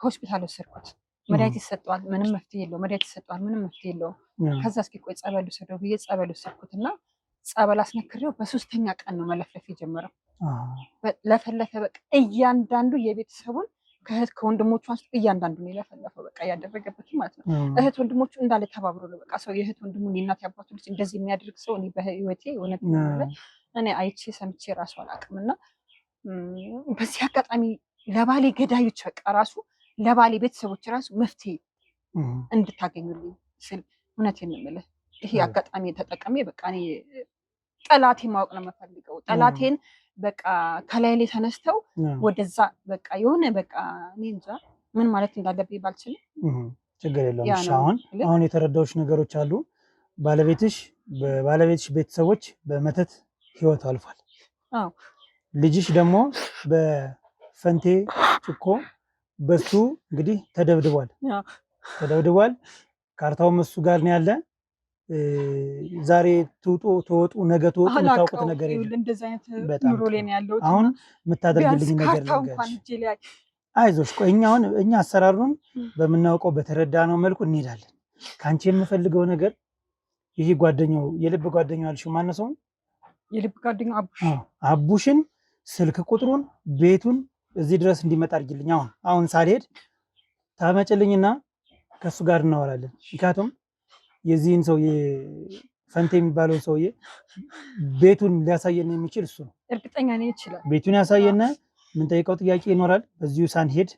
ሆስፒታል ወሰድኩት። መድኃኒት ይሰጠዋል፣ ምንም መፍትሄ የለውም። መድኃኒት ይሰጠዋል፣ ምንም መፍትሄ የለውም። ከዛ እስኪ ቆይ ጸበል ውሰደው ብዬ ጸበል ወሰድኩት እና ጸበል አስነክሬው በሶስተኛ ቀን ነው መለፍለፍ የጀመረው። ለፈለፈ በቃ እያንዳንዱ የቤተሰቡን ከእህት ከወንድሞቹ አንስቶ እያንዳንዱ ነው የለፈለፈው። በቃ ያደረገበት ማለት ነው። እህት ወንድሞቹ እንዳለ ተባብሮ ነው በቃ ሰው የእህት ወንድሙን የእናት ያባቱ ልጅ እንደዚህ የሚያደርግ ሰው እኔ በህይወቴ እውነት እኔ አይቼ ሰምቼ ራሱ አላውቅም። እና በዚህ አጋጣሚ ለባሌ ገዳዮች በቃ ራሱ ለባሌ ቤተሰቦች ራሱ መፍትሄ እንድታገኙልኝ ስል እውነቴን ነው የምልህ። ይሄ አጋጣሚ ተጠቀሜ በቃ እኔ ጠላቴን ማወቅ ነው የምፈልገው። ጠላቴን በቃ ከላይ ላይ ተነስተው ወደዛ በቃ የሆነ በቃ እኔ እንጃ ምን ማለት እንዳለብኝ ባልችልም ችግር የለውም። አሁን የተረዳሁሽ ነገሮች አሉ። ባለቤትሽ ቤተሰቦች በመተት ህይወት አልፏል። ልጅሽ ደግሞ በፈንቴ ጭኮ በሱ እንግዲህ ተደብድቧል። ካርታውም እሱ ጋር ነው ያለ። ዛሬ ትወጡ ነገ ትወጡ የምታውቁት ነገር የለም። እንደዚህ አይነት በጣም ኑሮ ላይ ነው ያለው። አሁን የምታደርግልኝ ነገር አይዞሽ። ቆይ እኛ አሰራሩን በምናውቀው በተረዳነው መልኩ እንሄዳለን። ከአንቺ የምፈልገው ነገር ይሄ ጓደኛው የልብ ጓደኛው አልሽው ማነው ሰው? የልብ ጓደኛው አቡሽን ስልክ ቁጥሩን ቤቱን እዚህ ድረስ እንዲመጣ አድርጊልኝ። አሁን ሳልሄድ ታመጭልኝና ከሱ ጋር እናወራለን። ምክንያቱም የዚህን ሰውዬ ፈንቴ የሚባለው ሰውዬ ቤቱን ሊያሳየን የሚችል እሱ ነው። እርግጠኛ ነኝ ይችላል። ቤቱን ያሳየና የምንጠይቀው ጥያቄ ይኖራል በዚሁ ሳንሄድ።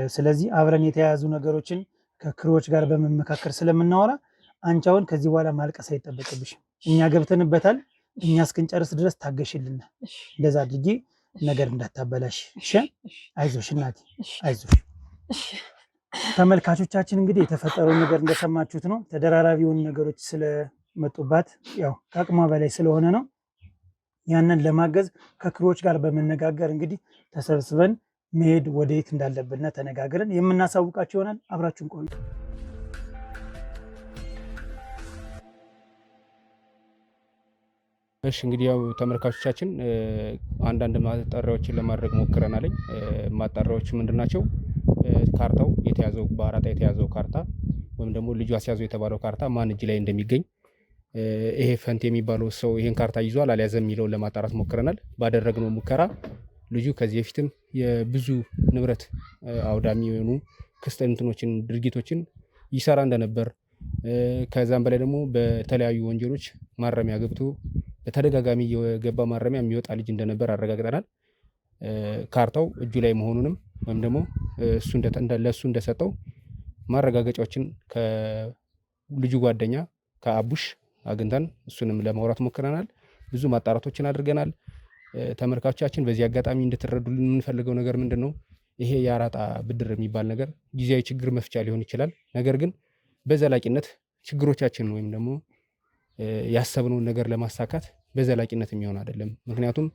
ስለዚህ አብረን የተያያዙ ነገሮችን ከክሮች ጋር በመመካከር ስለምናወራ አንቺ አሁን ከዚህ በኋላ ማልቀስ አይጠበቅብሽም። እኛ ገብተንበታል። እኛ እስክንጨርስ ድረስ ታገሽልን። እንደዛ አድርጊ፣ ነገር እንዳታበላሽ። እሺ፣ አይዞሽ እናቴ፣ አይዞሽ። ተመልካቾቻችን እንግዲህ የተፈጠረው ነገር እንደሰማችሁት ነው። ተደራራቢውን ነገሮች ስለመጡባት ያው ከአቅሟ በላይ ስለሆነ ነው። ያንን ለማገዝ ከክሮች ጋር በመነጋገር እንግዲህ ተሰብስበን መሄድ ወደየት እንዳለብን ተነጋግረን የምናሳውቃቸው ይሆናል። አብራችሁን ቆዩ። እሺ እንግዲህ ያው ተመልካቾቻችን አንዳንድ ማጣሪያዎችን ለማድረግ ሞክረናል። ማጣሪያዎቹ ምንድናቸው? ካርታው የተያዘው በአራጣ የተያዘው ካርታ ወይም ደግሞ ልጁ አስያዘው የተባለው ካርታ ማን እጅ ላይ እንደሚገኝ ይሄ ፈንት የሚባለው ሰው ይሄን ካርታ ይዟል አልያዘም የሚለውን ለማጣራት ሞክረናል። ባደረግነው ሙከራ ልጁ ከዚህ በፊትም የብዙ ንብረት አውዳሚ የሆኑ ክስተንትኖችን ድርጊቶችን ይሰራ እንደነበር ከዛም በላይ ደግሞ በተለያዩ ወንጀሎች ማረሚያ ገብቶ በተደጋጋሚ የገባ ማረሚያ የሚወጣ ልጅ እንደነበር አረጋግጠናል። ካርታው እጁ ላይ መሆኑንም ወይም ደግሞ ለእሱ እንደሰጠው ማረጋገጫዎችን ከልጁ ጓደኛ ከአቡሽ አግኝተን እሱንም ለማውራት ሞክረናል። ብዙ ማጣራቶችን አድርገናል። ተመልካቾቻችን በዚህ አጋጣሚ እንድትረዱልን የምንፈልገው ነገር ምንድን ነው? ይሄ የአራጣ ብድር የሚባል ነገር ጊዜያዊ ችግር መፍቻ ሊሆን ይችላል። ነገር ግን በዘላቂነት ችግሮቻችን ወይም ደግሞ ያሰብነውን ነገር ለማሳካት በዘላቂነት የሚሆን አይደለም። ምክንያቱም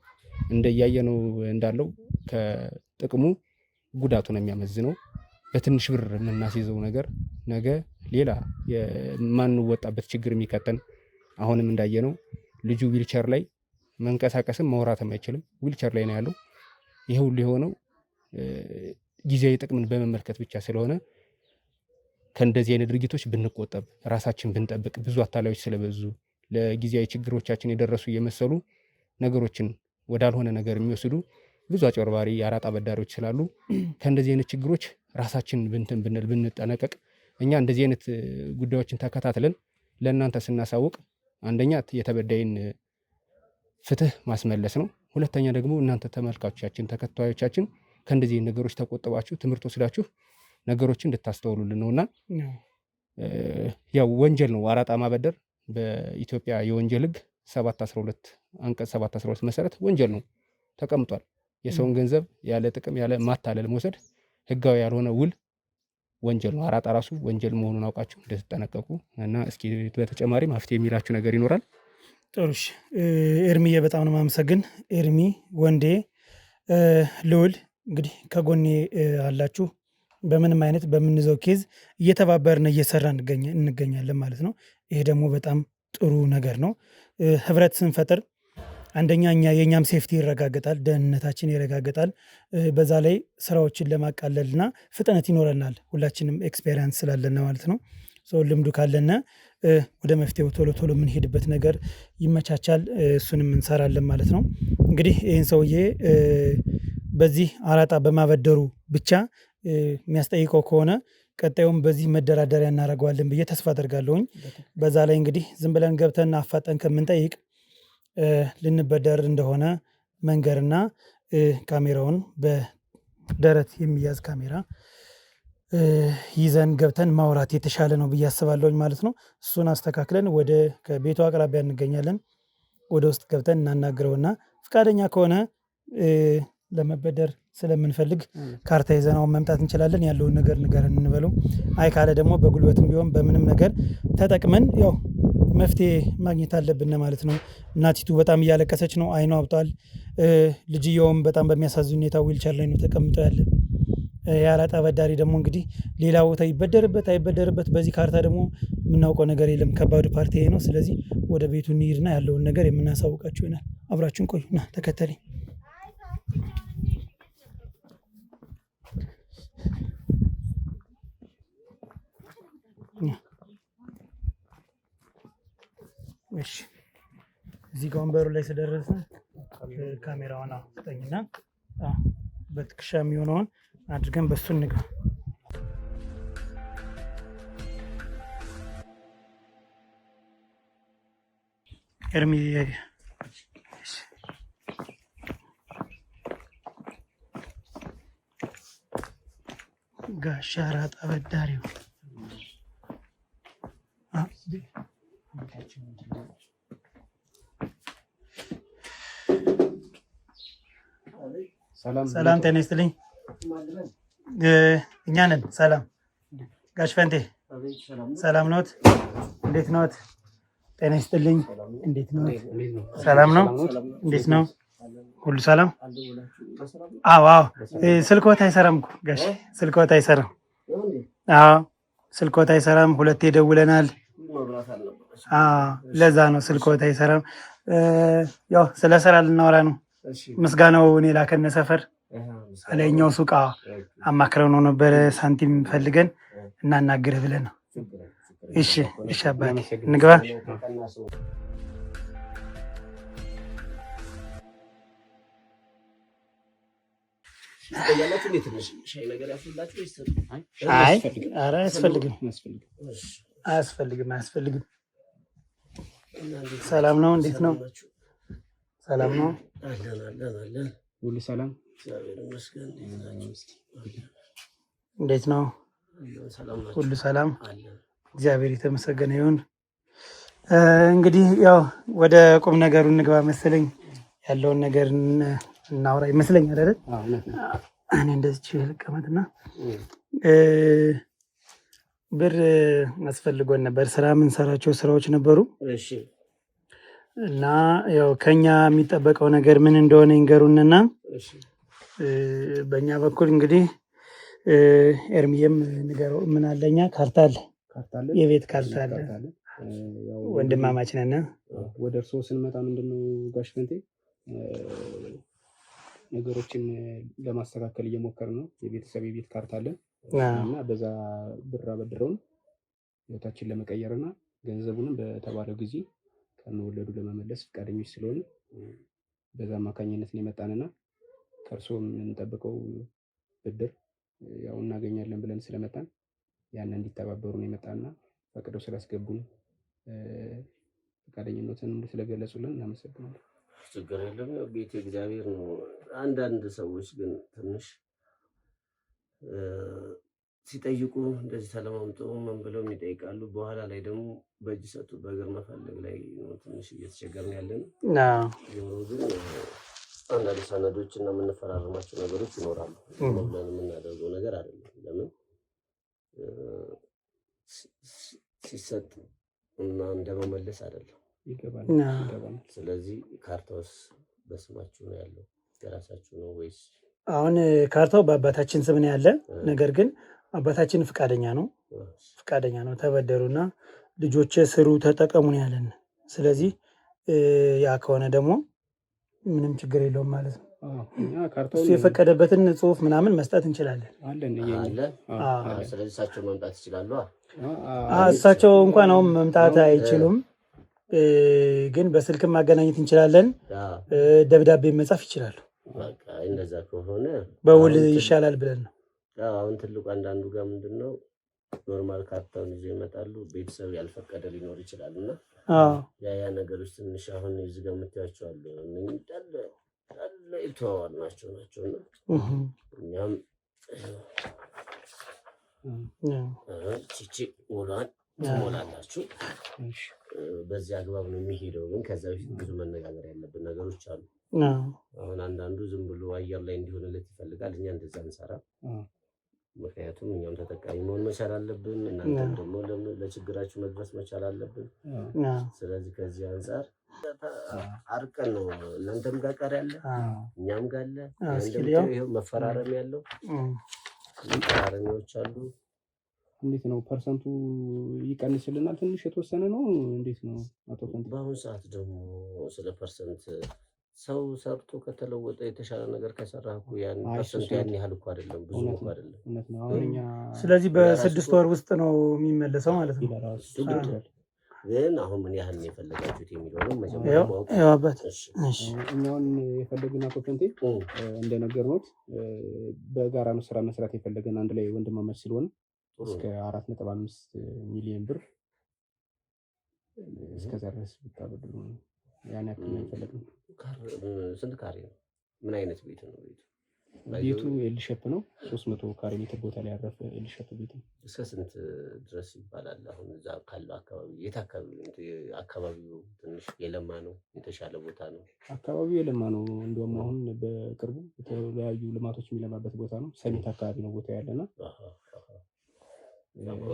እንደያየነው እንዳለው ከጥቅሙ ጉዳቱ ነው የሚያመዝነው። በትንሽ ብር የምናስይዘው ነገር ነገ ሌላ የማንወጣበት ችግር የሚከተን። አሁንም እንዳየነው ልጁ ዊልቸር ላይ መንቀሳቀስም ማውራትም አይችልም። ዊልቸር ላይ ነው ያለው። ይሄ ሁሉ የሆነው ጊዜያዊ ጥቅምን በመመልከት ብቻ ስለሆነ ከእንደዚህ አይነት ድርጊቶች ብንቆጠብ፣ ራሳችን ብንጠብቅ፣ ብዙ አታላዮች ስለበዙ ለጊዜያዊ ችግሮቻችን የደረሱ የመሰሉ ነገሮችን ወዳልሆነ ነገር የሚወስዱ ብዙ አጭበርባሪ የአራጣ በዳሪዎች ስላሉ ከእንደዚህ አይነት ችግሮች ራሳችን ብንጠነቀቅ፣ እኛ እንደዚህ አይነት ጉዳዮችን ተከታትለን ለእናንተ ስናሳውቅ አንደኛ የተበዳይን ፍትህ ማስመለስ ነው። ሁለተኛ ደግሞ እናንተ ተመልካቾቻችን፣ ተከታዮቻችን ከእንደዚህ ነገሮች ተቆጥባችሁ ትምህርት ወስዳችሁ ነገሮችን እንድታስተውሉልን ነውና ያው ወንጀል ነው አራጣ ማበደር። በኢትዮጵያ የወንጀል ሕግ 712 አንቀጽ 712 መሰረት ወንጀል ነው ተቀምጧል። የሰውን ገንዘብ ያለ ጥቅም ያለ ማታለል መውሰድ ህጋዊ ያልሆነ ውል ወንጀል ነው። አራጣ ራሱ ወንጀል መሆኑን አውቃችሁ እንድትጠነቀቁ እና እስኪ በተጨማሪ መፍትሄ የሚላችሁ ነገር ይኖራል? ጥሩሽ ኤርሚዬ በጣም ነው የማመሰግን። ኤርሚ ወንዴ ልውል እንግዲህ ከጎኔ አላችሁ። በምንም አይነት በምንይዘው ኬዝ እየተባበርን እየሰራ እንገኛለን ማለት ነው። ይሄ ደግሞ በጣም ጥሩ ነገር ነው። ህብረት ስንፈጥር አንደኛ የእኛም ሴፍቲ ይረጋገጣል፣ ደህንነታችን ይረጋገጣል። በዛ ላይ ስራዎችን ለማቃለልና ፍጥነት ይኖረናል። ሁላችንም ኤክስፔሪንስ ስላለና ማለት ነው። ልምዱ ካለና ወደ መፍትሄው ቶሎ ቶሎ የምንሄድበት ነገር ይመቻቻል። እሱንም እንሰራለን ማለት ነው። እንግዲህ ይህን ሰውዬ በዚህ አራጣ በማበደሩ ብቻ የሚያስጠይቀው ከሆነ ቀጣዩም በዚህ መደራደሪያ እናደርገዋለን ብዬ ተስፋ አደርጋለሁኝ። በዛ ላይ እንግዲህ ዝም ብለን ገብተን አፋጠን ከምንጠይቅ ልንበደር እንደሆነ መንገርና ካሜራውን በደረት የሚያዝ ካሜራ ይዘን ገብተን ማውራት የተሻለ ነው ብዬ አስባለሁኝ ማለት ነው። እሱን አስተካክለን ወደ ከቤቱ አቅራቢያ እንገኛለን። ወደ ውስጥ ገብተን እናናግረውና ፈቃደኛ ከሆነ ለመበደር ስለምንፈልግ ካርታ ይዘናውን መምጣት እንችላለን፣ ያለውን ነገር ንገረን እንበለው። አይ ካለ ደግሞ በጉልበትም ቢሆን በምንም ነገር ተጠቅመን ያው መፍትሄ ማግኘት አለብን ማለት ነው። እናቲቱ በጣም እያለቀሰች ነው፣ አይኗ አብጧል። ልጅየውም በጣም በሚያሳዝን ሁኔታ ዊልቸር ላይ ነው ተቀምጦ ያለ። የአራጣ አበዳሪ ደግሞ እንግዲህ ሌላ ቦታ ይበደርበት አይበደርበት፣ በዚህ ካርታ ደግሞ የምናውቀው ነገር የለም። ከባዱ ፓርቲ ይሄ ነው። ስለዚህ ወደ ቤቱ እንሂድና ያለውን ነገር የምናሳውቃችሁ ይሆናል። አብራችሁን ቆዩ። ና ተከተለኝ። እሺ እዚህ ጋር ወንበሩ ላይ ስለደረሰ ካሜራውን አውጥተኝና በትከሻ የሚሆነውን አድርገን በሱ እንግባ። ኤርሚ ጋሻ ራጣ በዳሪው ሰላም ጤና ይስጥልኝ። እኛ ነን። ሰላም ጋሽ ፈንቴ ሰላም ኖት? እንዴት ኖት? ጤና ይስጥልኝ። እንዴት ኖት? ሰላም ነው? እንዴት ነው? ሁሉ ሰላም? አዎ ስልኮት አይሰራም እኮ ጋሽ፣ ስልኮት አይሰራም። አዎ ስልኮት አይሰራም። ሁለቴ ደውለናል። ለዛ ነው ስልኮት አይሰራም። ያው ስለ ስራ ልናወራ ነው። ምስጋናው እኔ ላከነ ሰፈር አለኛው ሱቃ አማክረው ነው ነበረ ሳንቲም ፈልገን እናናግርህ ብለን ነው። እሺ አባቴ እንግባ። አያስፈልግም። ሰላም ነው? እንዴት ነው? ሰላም ነው? ሁሉ ሰላም? እንዴት ነው? ሁሉ ሰላም? እግዚአብሔር የተመሰገነ ይሁን። እንግዲህ ያው ወደ ቁም ነገሩ እንግባ መሰለኝ። ያለውን ነገር እናውራ ይመስለኛል አይደል? እኔ እንደዚህ ልቀመጥና ብር አስፈልጎን ነበር። ስራ የምንሰራቸው ስራዎች ነበሩ እና ያው ከኛ የሚጠበቀው ነገር ምን እንደሆነ ይንገሩንና በእኛ በኩል እንግዲህ ኤርሚየም ንገረው። ምን አለኛ ካርታ አለ፣ የቤት ካርታ አለ። ወንድማማች ነን። ወደ እርስዎ ስንመጣ ምንድነው ጋሽ ፈንቴ ነገሮችን ለማስተካከል እየሞከር ነው። የቤተሰብ የቤት ካርታ አለ እና በዛ ብር አበድረውን ህይወታችን ለመቀየር እና ገንዘቡንም በተባለው ጊዜ ከነወለዱ ለመመለስ ፈቃደኞች ስለሆነ በዛ አማካኝነት ነው የመጣንና ከእርስዎ የምንጠብቀው ብድር ያው እናገኛለን ብለን ስለመጣን ያን እንዲተባበሩ ነው የመጣና ፈቅደው ስላስገቡን ፈቃደኝነትን ስለገለጹልን እናመሰግናለን። ችግር የለም። ቤት እግዚአብሔር ነው። አንዳንድ ሰዎች ግን ትንሽ ሲጠይቁ እንደዚህ ተለማምጠው ምን ብለው ይጠይቃሉ። በኋላ ላይ ደግሞ በእጅ ሰጡ በእግር መፈለግ ላይ ነው ትንሽ እየተቸገርን ያለን። ግን አንዳንድ ሰነዶች እና የምንፈራረማቸው ነገሮች ይኖራሉ። ብለን የምናደርገው ነገር አይደለም። ለምን ሲሰጥ እና እንደመመለስ አይደለም። ይገባል። ስለዚህ ካርታውስ በስማችሁ ነው ያለው? የራሳችሁ ነው ወይስ? አሁን ካርታው በአባታችን ስም ነው ያለ። ነገር ግን አባታችን ፍቃደኛ ነው ተበደሩና ልጆች ስሩ ተጠቀሙ ነው ያለን። ስለዚህ ያ ከሆነ ደግሞ ምንም ችግር የለውም ማለት ነው። እሱ የፈቀደበትን ጽሁፍ ምናምን መስጠት እንችላለን። ስለዚህ እሳቸው መምጣት ይችላሉ። እሳቸው እንኳን አሁን መምጣት አይችሉም፣ ግን በስልክም ማገናኘት እንችላለን። ደብዳቤ መጻፍ ይችላሉ። እንደዛ ከሆነ በውል ይሻላል ብለን ነው። አሁን ትልቁ አንዳንዱ ጋር ምንድነው ኖርማል ካርታውን ይዘው ይመጣሉ። ቤተሰብ ያልፈቀደ ሊኖር ይችላል እና ያ ነገሮች ትንሽ አሁን እዚህ ጋር የምታያቸው አሉ። እነኚህ ዳለ የተዋዋል ናቸው እና እኛም ቺቺ ውሏን ትሞላላችሁ። በዚህ አግባብ ነው የሚሄደው። ግን ከዛ በፊት ብዙ መነጋገር ያለብን ነገሮች አሉ። አሁን አንዳንዱ ዝም ብሎ አየር ላይ እንዲሆንለት ይፈልጋል። እኛ እንደዛ እንሰራ። ምክንያቱም እኛም ተጠቃሚ መሆን መቻል አለብን። እናንተም ደግሞ ለችግራችሁ መድረስ መቻል አለብን። ስለዚህ ከዚህ አንጻር አርቀን ነው እናንተም ጋር ቀር ያለ እኛም ጋር አለ። እንደምታየው ይሄው መፈራረም ያለው መፈራረሚያዎች አሉ። እንዴት ነው ፐርሰንቱ ይቀንስልናል? ትንሽ የተወሰነ ነው እንዴት ነው አቶ ፈንቴ? በአሁኑ ሰዓት ደግሞ ስለ ፐርሰንት ሰው ሰርቶ ከተለወጠ የተሻለ ነገር ከሰራ እኮ ያን ፐርሰንት ያን ያህል እኮ አይደለም፣ ብዙ እኮ አይደለም። እውነት ነው። አሁን እኛ ስለዚህ በ6 ወር ውስጥ ነው የሚመለሰው ማለት ነው። ግን አሁን ምን ያህል ነው የፈለጋችሁት የሚለውን መጀመሪያ ማወቅ እኛውን የፈለግን አቶ ፈንቴ እንደነገርነዎት በጋራ ነው ስራ መስራት የፈለገን አንድ ላይ ወንድማማች ስለሆነ እስከ 4.5 ሚሊዮን ብር እስከዛ ድረስ ብታበድሩ ያን ያክል ነው የፈለግነው። ስንት ካሬ ነው? ምን አይነት ቤት ነው ቤቱ? ቤቱ ኤል ሼፕ ነው። 300 ካሬ ሜትር ቦታ ላይ ያረፈ ኤል ሼፕ ቤት ነው። እስከ ስንት ድረስ ይባላል? አሁን እዛ ካለው አካባቢ የት አካባቢ? አካባቢው ትንሽ የለማ ነው? የተሻለ ቦታ ነው? አካባቢው የለማ ነው። እንደውም አሁን በቅርቡ የተለያዩ ልማቶች የሚለማበት ቦታ ነው። ሰሚት አካባቢ ነው ቦታ ያለና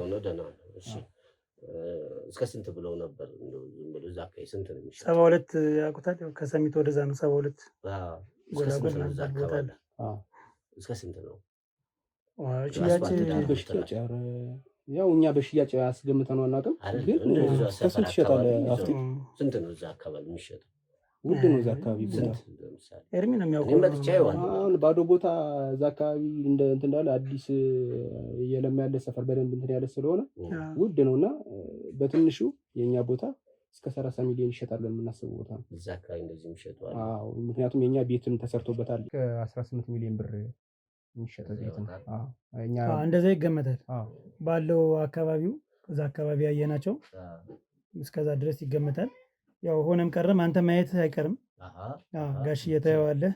ነው ደህና ነው። እሺ እስከ ስንት ብለው ነበር? እንደው ዝም ብሎ እዛ አካባቢ ስንት ነው የሚሸጠው? 72 ያውቁታል። ከሰሚት ወደዛ ነው 72 እስከ ስንት ነው እዛ አካባቢ? እስከ ስንት ነው? በሽያጭ ያው እኛ በሽያጭ አስገምተነው አናውቅም፣ ግን እስከ ስንት ይሸጣል? ስንት ነው እዛ አካባቢ የሚሸጠው? ውድ ነው እዛ አካባቢ ቦታ። ኤርሚ ነው የሚያውቀው። አሁን ባዶ ቦታ እዛ አካባቢ እንትን እንዳለ አዲስ የለማ ያለ ሰፈር በደንብ እንትን ያለ ስለሆነ ውድ ነውና በትንሹ የኛ ቦታ እስከ 30 ሚሊዮን ይሸጣል ብለን የምናስበው ቦታ ነው። እዛ አካባቢ እንደዚህ የሚሸጠው አለ። አዎ ምክንያቱም የኛ ቤትም ተሰርቶበታል። ከ18 ሚሊዮን ብር የሚሸጠው ቤት ነው። እኛ እንደዛ ይገመታል ባለው አካባቢው እዛ አካባቢ ያየናቸው እስከዛ ድረስ ይገመታል። ያው ሆነም ቀረም አንተ ማየት አይቀርም። ጋሽዬ ታየዋለህ፣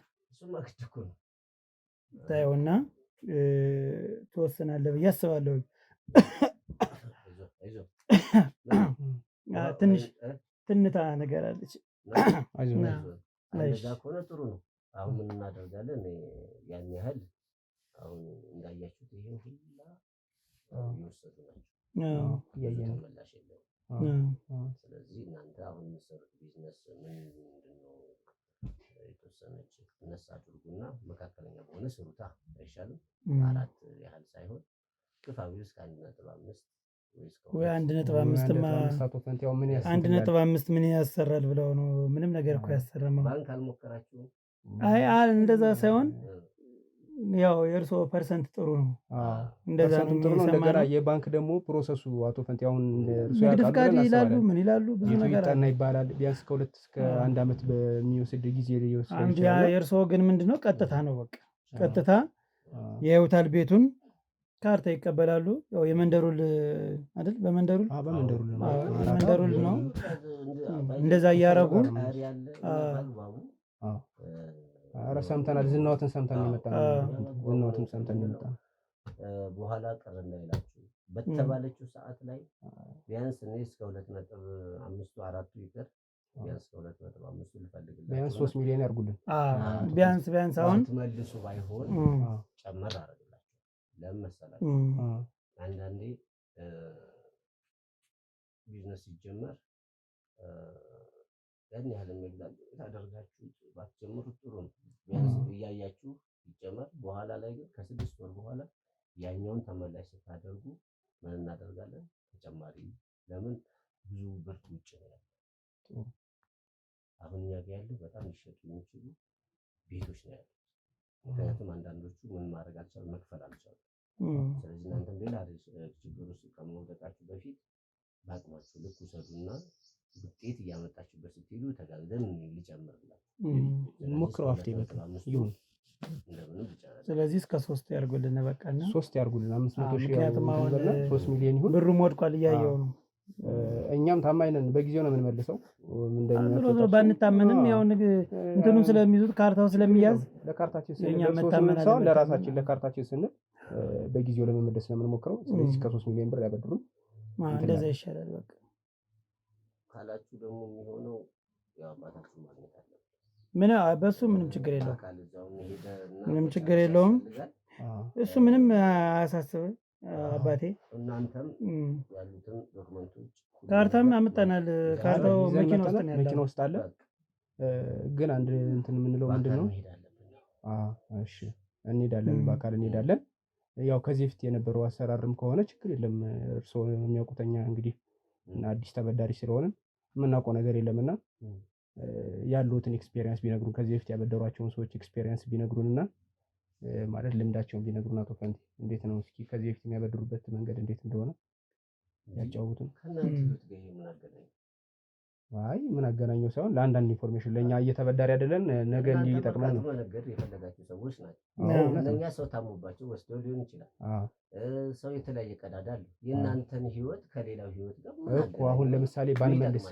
ታየውና ትወስናለህ ብዬ አስባለሁ። ትንሽ ትንታ ነገር አለች። እንደዛ ከሆነ ጥሩ ነው። አሁን ምን እናደርጋለን? ያን ያህል አሁን እንዳያችሁት ይሄ ሁላ እየወሰዱ ናቸው፣ ተመላሽ የለውም። ስለዚህ እናንተ አሁን የምትሰሩት ቢዝነስ ምንድነው? የተወሰነች እነሱ አድርጉና መካከለኛ በሆነ ስሩታ አይሻልም? 4 ያህል ሳይሆን ግፋዊ እስከ 1.5 ወይ 1.5 ምን ያሰራል ብለው ነው? ምንም ነገር እኮ ያሰራል። ባንክ አልሞከራችሁም? አይ እንደዛ ሳይሆን ያው የእርሶ ፐርሰንት ጥሩ ነው። እንደዛ ነው እንደገና የባንክ ደግሞ ፕሮሰሱ አቶ ፈንቴ አሁን እርሱ ያቃሉ ይላሉ፣ ምን ይላሉ፣ ብዙ ነገር ይጣና ይባላል። ቢያንስ ከ2 እስከ 1 አመት በሚወስድ ጊዜ ይወስዳል። የእርሶ ግን ምንድነው ቀጥታ ነው፣ በቃ ቀጥታ የህይወታል ቤቱን ካርታ ይቀበላሉ። ያው የመንደሩል አይደል? በመንደሩል ነው እንደዛ እያረጉ ኧረ ሰምተናል። ዝናዎትን ሰምተን የመጣ በኋላ ቀረ እንዳይላችሁ በተባለችው ሰዓት ላይ ቢያንስ እኔ እስከ 2.5 4 ይቀር ቢያንስ 2.5 ልፈልግላችሁ፣ ቢያንስ 3 ሚሊዮን ያርጉልን። ቢያንስ አሁን ትመልሱ ባይሆን ጨመር አደረግላችሁ። ለምን መሰላችሁ? አንዳንዴ ቢዝነስ ሲጀመር ያን ያህል የሚላል ታደርጋችሁ ባትጀምሩት ጥሩ ነው። ቢያንስ እያያችሁ ይጀመር። በኋላ ላይ ግን ከ6 ወር በኋላ ያኛውን ተመላሽ ስታደርጉ ምን እናደርጋለን? ተጨማሪ ለምን ብዙ ብር ውጭ ነው ያለው። አሁን እኛ ጋር ያለው በጣም ሊሸጡ የሚችሉ ቤቶች ነው ያሉት። ምክንያቱም አንዳንዶቹ ምን ማድረግ አልቻሉም፣ መክፈል አልቻሉም። ስለዚህ እናንተም ሌላ ችግር ውስጥ ከመውደቃችሁ በፊት በአቅማችሁ ልክ ውሰዱና ውጤት እያመጣችሁበት ስትሄዱ ተጋግዘን ሊጨምርላችሁ ሞክረው። አፍቴ በጣም ይሁን። ስለዚህ እስከ 3 ያርጉልን፣ በቃና 3 ያርጉልን። 500 ሺህ ምክንያቱም አሁን 3 ሚሊዮን ይሁን። ብሩም ወድቋል እያየው ነው። እኛም ታማኝ ነን፣ በጊዜው ነው የምንመልሰው። እንደሚያስፈልግ ባንታመንም ያው እንትኑን ስለሚይዙት ካርታው ስለሚያዝ ለካርታችን ስንል ለራሳችን ለካርታችን ስንል በጊዜው ለመመለስ ስለምንሞክረው፣ ስለዚህ እስከ 3 ሚሊዮን ብር ያበድሩን። እንደዛ ይሻላል። በቃ ካላችሁ ደግሞ የሚሆነው ያው አባታችሁ ማግኘት አለ። በሱ ምንም ችግር የለውም፣ ምንም ችግር የለውም። እሱ ምንም አያሳስብም አባቴ። እናንተም ያሉትን ዶክመንቶች ካርታም አመጣናል። ካርታው መኪና ውስጥ አለ። ግን አንድ እንትን የምንለው ምንድነው? እሺ እንሄዳለን፣ በአካል እንሄዳለን። ያው ከዚህ በፊት የነበረው አሰራርም ከሆነ ችግር የለም። እርስዎ የሚያውቁተኛ እንግዲህ እና አዲስ ተበዳሪ ስለሆነ የምናውቀው ነገር የለምና ያሉትን ኤክስፔሪየንስ ቢነግሩን ከዚህ በፊት ያበደሯቸውን ሰዎች ኤክስፔሪየንስ ቢነግሩንና ማለት ልምዳቸውን ቢነግሩን አቶ ፈንቲ እንዴት ነው እስኪ ከዚህ በፊት የሚያበድሩበት መንገድ እንዴት እንደሆነ ያጫውቱን። አይ ምን አገናኘው ሳይሆን ለአንዳንድ ኢንፎርሜሽን ለኛ እየተበዳሪ አይደለን ነገ እንዲጠቅመን ነው። ነገር የፈለጋችሁ ሰዎች ናቸው። ለኛ ሰው ታሞባቸው ወስደው ሊሆን ይችላል። ሰው የተለያየ ቀዳዳ አለ። የእናንተን ህይወት ከሌላው ህይወት ጋር እኮ አሁን ለምሳሌ ባንመልስ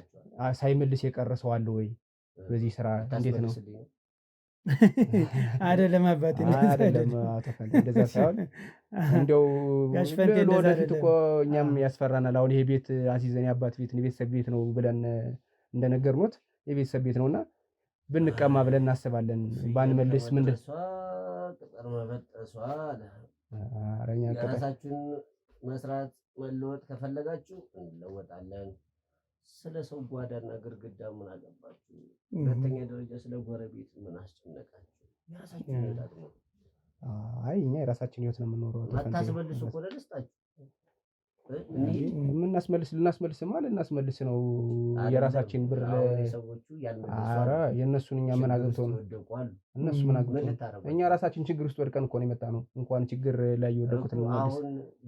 ሳይመልስ የቀረ ሰው አለ ወይ? በዚህ ስራ እንዴት ነው? አይደለም አባቴ አይደለም አቶ ፈንቲ እንደዛ ሳይሆን እንደው ለወደፊት እኮ እኛም ያስፈራናል። አሁን ይሄ ቤት አሲዘን የአባት ቤት የቤተሰብ ቤት ነው ብለን እንደነገርኖት የቤተሰብ ቤት ነውና ብንቀማ ብለን እናስባለን። ባንመልስ ምንድን ቅጠር መበጠሷ አረኛ የራሳችሁን መስራት መለወጥ ከፈለጋችሁ እንለወጣለን። ስለ ሰው ጓዳና ግርግዳ ምን አገባችሁ? ሁለተኛ ደረጃ ስለ ጎረቤት ምን አስጨነቃችሁ? የራሳችሁን ህይወት ነው። አይ እኛ የራሳችን ህይወት ነው የምንኖረው። አታስመልሱ እኮ ለደስታችሁ ልናስመልስማ ልናስመልስ ነው የራሳችን ብር ለሰዎቹ ኧረ የእነሱን እኛ ምን አግብተው ነው እነሱ ምን አግብተው እኛ ራሳችን ችግር ውስጥ ወድቀን እኮ ነው የመጣ ነው። እንኳን ችግር ላይ የወደቁት ነው መልስ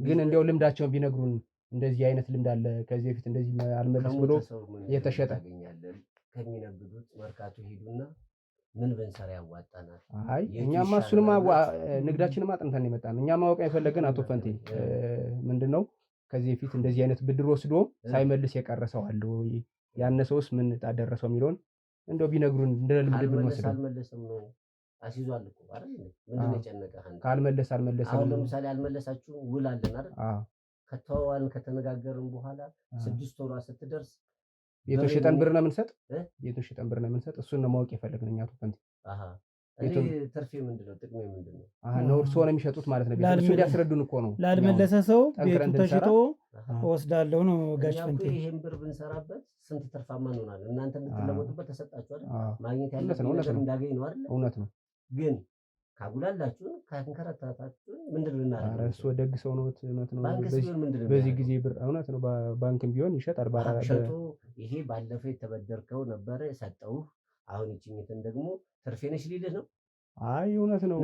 ግን እንዲያው ልምዳቸውን ቢነግሩን እንደዚህ አይነት ልምድ አለ ከዚህ በፊት እንደዚህ አልመልስ ብሎ የተሸጠ ከሚነግዱት መርካቶ ሄዱና ምን ብንሰራ ያዋጣናል? አይ እኛማ እሱንማ ንግዳችንማ አጥንተን የመጣ ነው። እኛ ማወቅ የፈለገን አቶ ፈንቲ ምንድነው ከዚህ በፊት እንደዚህ አይነት ብድር ወስዶ ሳይመልስ የቀረሰው አለ ወይ? ያነሰውስ ምን ታደረሰው የሚለውን እንደው ቢነግሩን እንደ ልምድ ብንወስደው። አልመለሰም ነው አስይዟል እኮ አይደል? ምንድነው የጨነቀህ አንተ? ካልመለስ አልመለሰም። አሁን ለምሳሌ አልመለሳችሁ ውል አለን አይደል? ከተዋዋልን ከተነጋገርን በኋላ 6 ወሯ ስትደርስ ቤቶች ሽጠን ብር ነው የምንሰጥ። ቤቶች ሽጠን ብር ነው የምንሰጥ። እሱን ነው ማወቅ የፈለግን እኛ አቶ ፈንቲ። ትርፌ ምንድነው? ጥቅሜ ምንድነው? ነው እርስዎ ነው የሚሸጡት ማለት ነው። እሱ እንዲያስረዱን እኮ ነው። ላልመለሰ ሰው ቤቱ ተሽጦ ወስዳለሁ ነው ጋሽ ፈንቲ። ይሄን ብር ብንሰራበት ስንት ትርፋማ እንሆናለን። እናንተ እንድትለወጡበት ተሰጣችሁ አይደል? ማግኘት ያለበት ነገር እንዳገኝ ነው አይደል? እውነት ነው። ግን ካጉላላችሁ ካንከራታታችሁ ምንድነው እናደርጋለን? ኧረ እሱ ደግ ሰው ነው። እውነት ነው። በዚህ ጊዜ ብር እውነት ነው። ባንክም ቢሆን ይሸጣል። ሸጦ ይሄ ባለፈው የተበደርከው ነበረ ሰጠው አሁን ይችኝትን ደግሞ ትርፌ ነሽ ሊልህ ነው። አይ እውነት ነው።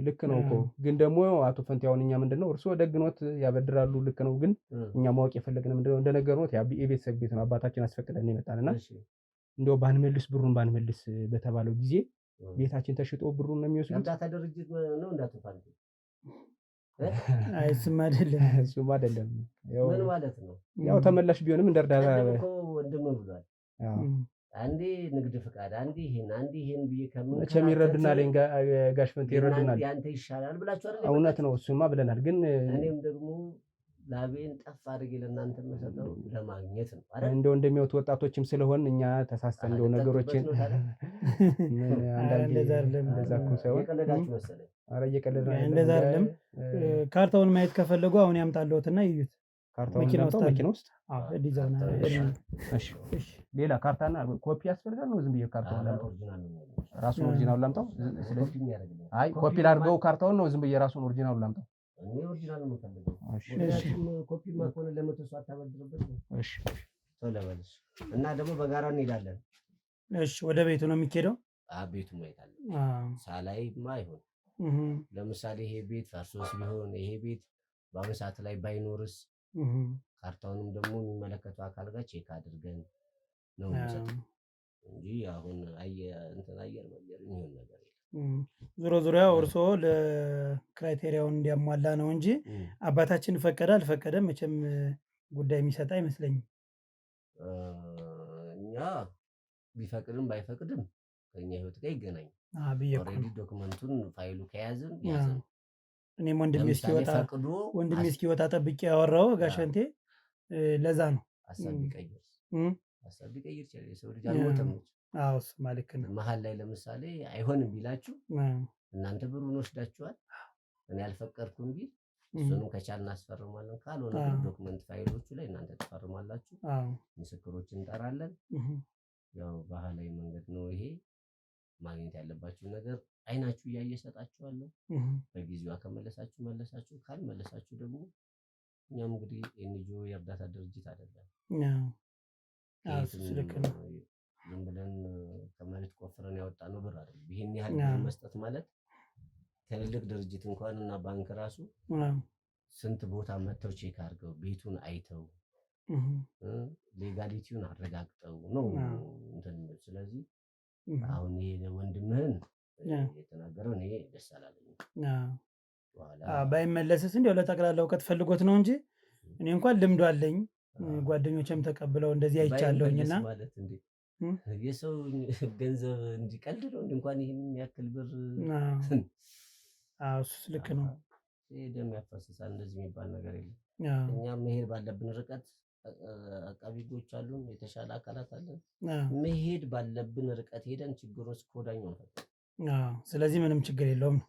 ልክ ነው እኮ ግን ደግሞ አቶ ፈንቲ አሁን እኛ ምንድነው እርስዎ ደግኖት ያበድራሉ ልክ ነው። ግን እኛ ማወቅ የፈለግን ምንድነው እንደነገርኖት የቤተሰብ ቤት ነው አባታችን አስፈቅደን ይመጣልና እንደው ባንመልስ ብሩን ባንመልስ በተባለው ጊዜ ቤታችን ተሽጦ ብሩን ነው የሚወስዱት። እርዳታ ድርጅት ነው እንዳትፋልኩ። አይ እሱም አይደለም እሱም አይደለም። ምን ማለት ነው? ያው ተመላሽ ቢሆንም እንደ እርዳታ እኮ ወንድም ብሏል። አንዴ ንግድ ፍቃድ አንዴ ይሄን ብዬ ከምን መቼም ይረዱናል። ጋሽ ፈንቲ ይረዱናል። ያንተ ይሻላል ብላችሁ አይደል? እውነት ነው። እሱማ ብለናል። ግን እኔም ደግሞ ላቤን ጠፍ አድርጌ ለእናንተ መሰጠው ለማግኘት ነው አይደል? እንደው እንደሚወጡ ወጣቶችም ስለሆን እኛ ተሳስተን እንደው ነገሮችን ምን አንዳንዴ እንደዛ እኮ ሳይሆን እየቀለዳችሁ መሰለኝ። ኧረ እየቀለድን እንደዛ አይደለም። ካርታውን ማየት ከፈለጉ አሁን ያምጣልዎትና ይዩት። ካርታውን መኪና ውስጥ ዲዛይን እሺ። ሌላ ካርታና ኮፒ ያስፈልጋል ነው? ዝም ብዬ ካርታውን ላምጣው? ራሱን ኦሪጂናሉን ላምጣው? ስለዚህ አይ ኮፒ ላድርገው ካርታውን ነው? ዝም ብዬ ራሱን ኦሪጂናሉን ላምጣው? እኔ ኦሪጂናል ነው የምፈልገው። እሺ ኮፒ ማኮን ለመቶ ሰው አታበድርበት ነው። እሺ ተለበልሽ እና ደግሞ በጋራ እንሄዳለን። እሺ ወደ ቤቱ ነው የሚኬደው? ቤቱ ማየት አለ። ሳላይማ አይሆን። ለምሳሌ ይሄ ቤት ፈርሶስ ቢሆን ይሄ ቤት በአሁኑ ሰዓት ላይ ባይኖርስ ካርታውንም ደግሞ የሚመለከተው አካል ጋር ቼክ አድርገን ነው የሚሰጠው እንጂ አሁን አየር መየር የሚሆን ነገር ዞሮ ዙሪያ እርስዎ ለክራይቴሪያውን እንዲያሟላ ነው እንጂ አባታችን ፈቀደ አልፈቀደም መቼም ጉዳይ የሚሰጥ አይመስለኝም። እኛ ቢፈቅድም ባይፈቅድም ከኛ ህይወት ጋር ይገናኝ። ኦልሬዲ ዶክመንቱን ፋይሉ ከያዝን ያዝን። እኔም ወንድሜ እስኪወጣ ጠብቄ ያወራው ጋሽ ፈንቲ ለዛ ነው። ሀሳብ ቢቀይር ይችላል። የሰው ልጅ አልሞተም። አዎ እሱማ ልክ ነው። መሀል ላይ ለምሳሌ አይሆንም ቢላችሁ እናንተ ብሩን ወስዳችኋል እኔ አልፈቀድኩም ቢል እሱንም ከቻልን እናስፈርማለን። ካልሆነ ዶክመንት ፋይሎቹ ላይ እናንተ ትፈርማላችሁ። ምስክሮችን እንጠራለን። ያው ባህላዊ መንገድ ነው ይሄ። ማግኘት ያለባችሁን ነገር አይናችሁ እያየ ሰጣችኋለሁ። በጊዜዋ ከመለሳችሁ መለሳችሁ፣ ካልመለሳችሁ ደግሞ እኛም እንግዲህ ኤንጂኦ የእርዳታ ድርጅት አይደለም። ዝም ብለን ከመሬት ቆፍረን ያወጣነው ብር አይደለም። ይሄን ያህል ብር መስጠት ማለት ትልልቅ ድርጅት እንኳን እና ባንክ ራሱ ስንት ቦታ መጥተው ቼክ አድርገው ቤቱን አይተው ሌጋሊቲውን አረጋግጠው ነው እንትን። ስለዚህ አሁን ይሄ ወንድምህን የተናገረው እኔ ደስ አላለኝም። ባይመለስስ እንዲያው ለጠቅላላ እውቀት ፈልጎት ነው እንጂ እኔ እንኳን ልምዱ አለኝ። ጓደኞችም ተቀብለው እንደዚህ አይቻለሁኝና የሰው ገንዘብ እንዲቀልድ ነው እንኳን ይሄን ያክል ብር። እሱስ ልክ ነው። ደም ያፈስሳል። እንደዚህ የሚባል ነገር የለም። እኛም መሄድ ባለብን ርቀት አቃቢ ሕጎች አሉን፣ የተሻለ አካላት አለን። መሄድ ባለብን ርቀት ሄደን ችግሮች ኮዳኛው ፈታ። ስለዚህ ምንም ችግር የለውም።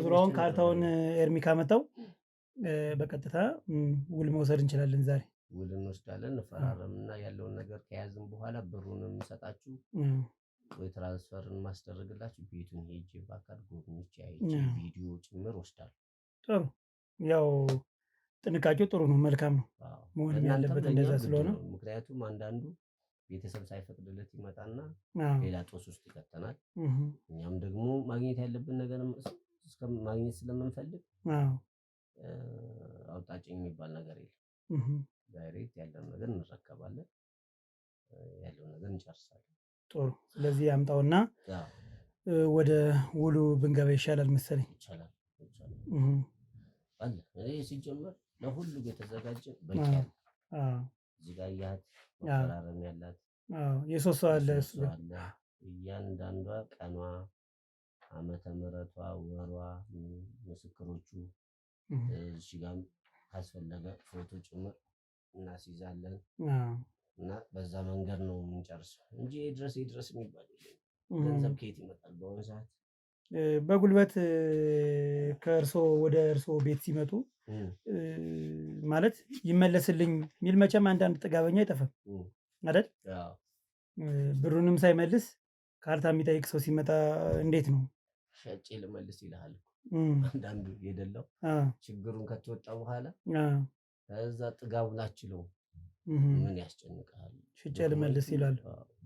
ዞሮውን ካርታውን ኤርሚ ካመጣው በቀጥታ ውል መውሰድ እንችላለን። ዛሬ ውል እንወስዳለን፣ እንፈራረምና ያለውን ነገር ከያዝን በኋላ ብሩንም ሰጣችሁ ወይ ትራንስፈርን ማስደረግላችሁ ቤቱን ሄጄ በአካል ጎብኝቼ አይቼ ቪዲዮ ጭምር ወስዳለሁ። ጥሩ። ያው ጥንቃቄው ጥሩ ነው፣ መልካም ነው መሆን ያለበት እንደዛ ስለሆነ። ምክንያቱም አንዳንዱ ቤተሰብ ሳይፈቅድለት ይመጣና ሌላ ጦስ ውስጥ ይከተናል። እኛም ደግሞ ማግኘት ያለብን ነገር እስከ ማግኘት ስለምንፈልግ አውጣጭኝ የሚባል ነገር የለም። ዳይሬክት ያለውን ነገር እንረከባለን፣ ያለውን ነገር እንጨርሳለን። ጥሩ። ስለዚህ ያምጣውና ወደ ውሉ ብንገባ ይሻላል መሰለኝ። ይቻላል አለ። እኔ ሲጀመር ለሁሉ የተዘጋጀ በቂ አለ። እዚህ ጋር ያት ማፈራረም ያላት የሶስት ሰው አለ። እሱ አለ እያንዳንዷ ቀኗ፣ ዓመተ ምሕረቷ፣ ወሯ፣ ምስክሮቹ እዚህ ጋር ካስፈለገ ፎቶ ጭምር እናስይዛለን እና በዛ መንገድ ነው የምንጨርሰው እንጂ ድረስ የሚባል ገንዘብ ከየት ይመጣል? በአሁኑ ሰዓት በጉልበት ከእርሶ ወደ እርሶ ቤት ሲመጡ ማለት ይመለስልኝ የሚል መቼም አንዳንድ ጥጋበኛ አይጠፋም አይደል? ብሩንም ሳይመልስ ካርታ የሚጠይቅ ሰው ሲመጣ እንዴት ነው? ሸጬ ልመልስ ይልሃል። አንዳንዱ የደላው ችግሩን ከተወጣ በኋላ ከዛ ጥጋቡን አችለው ምን ያስጨንቃል? ሽጬ ልመልስ ይላል።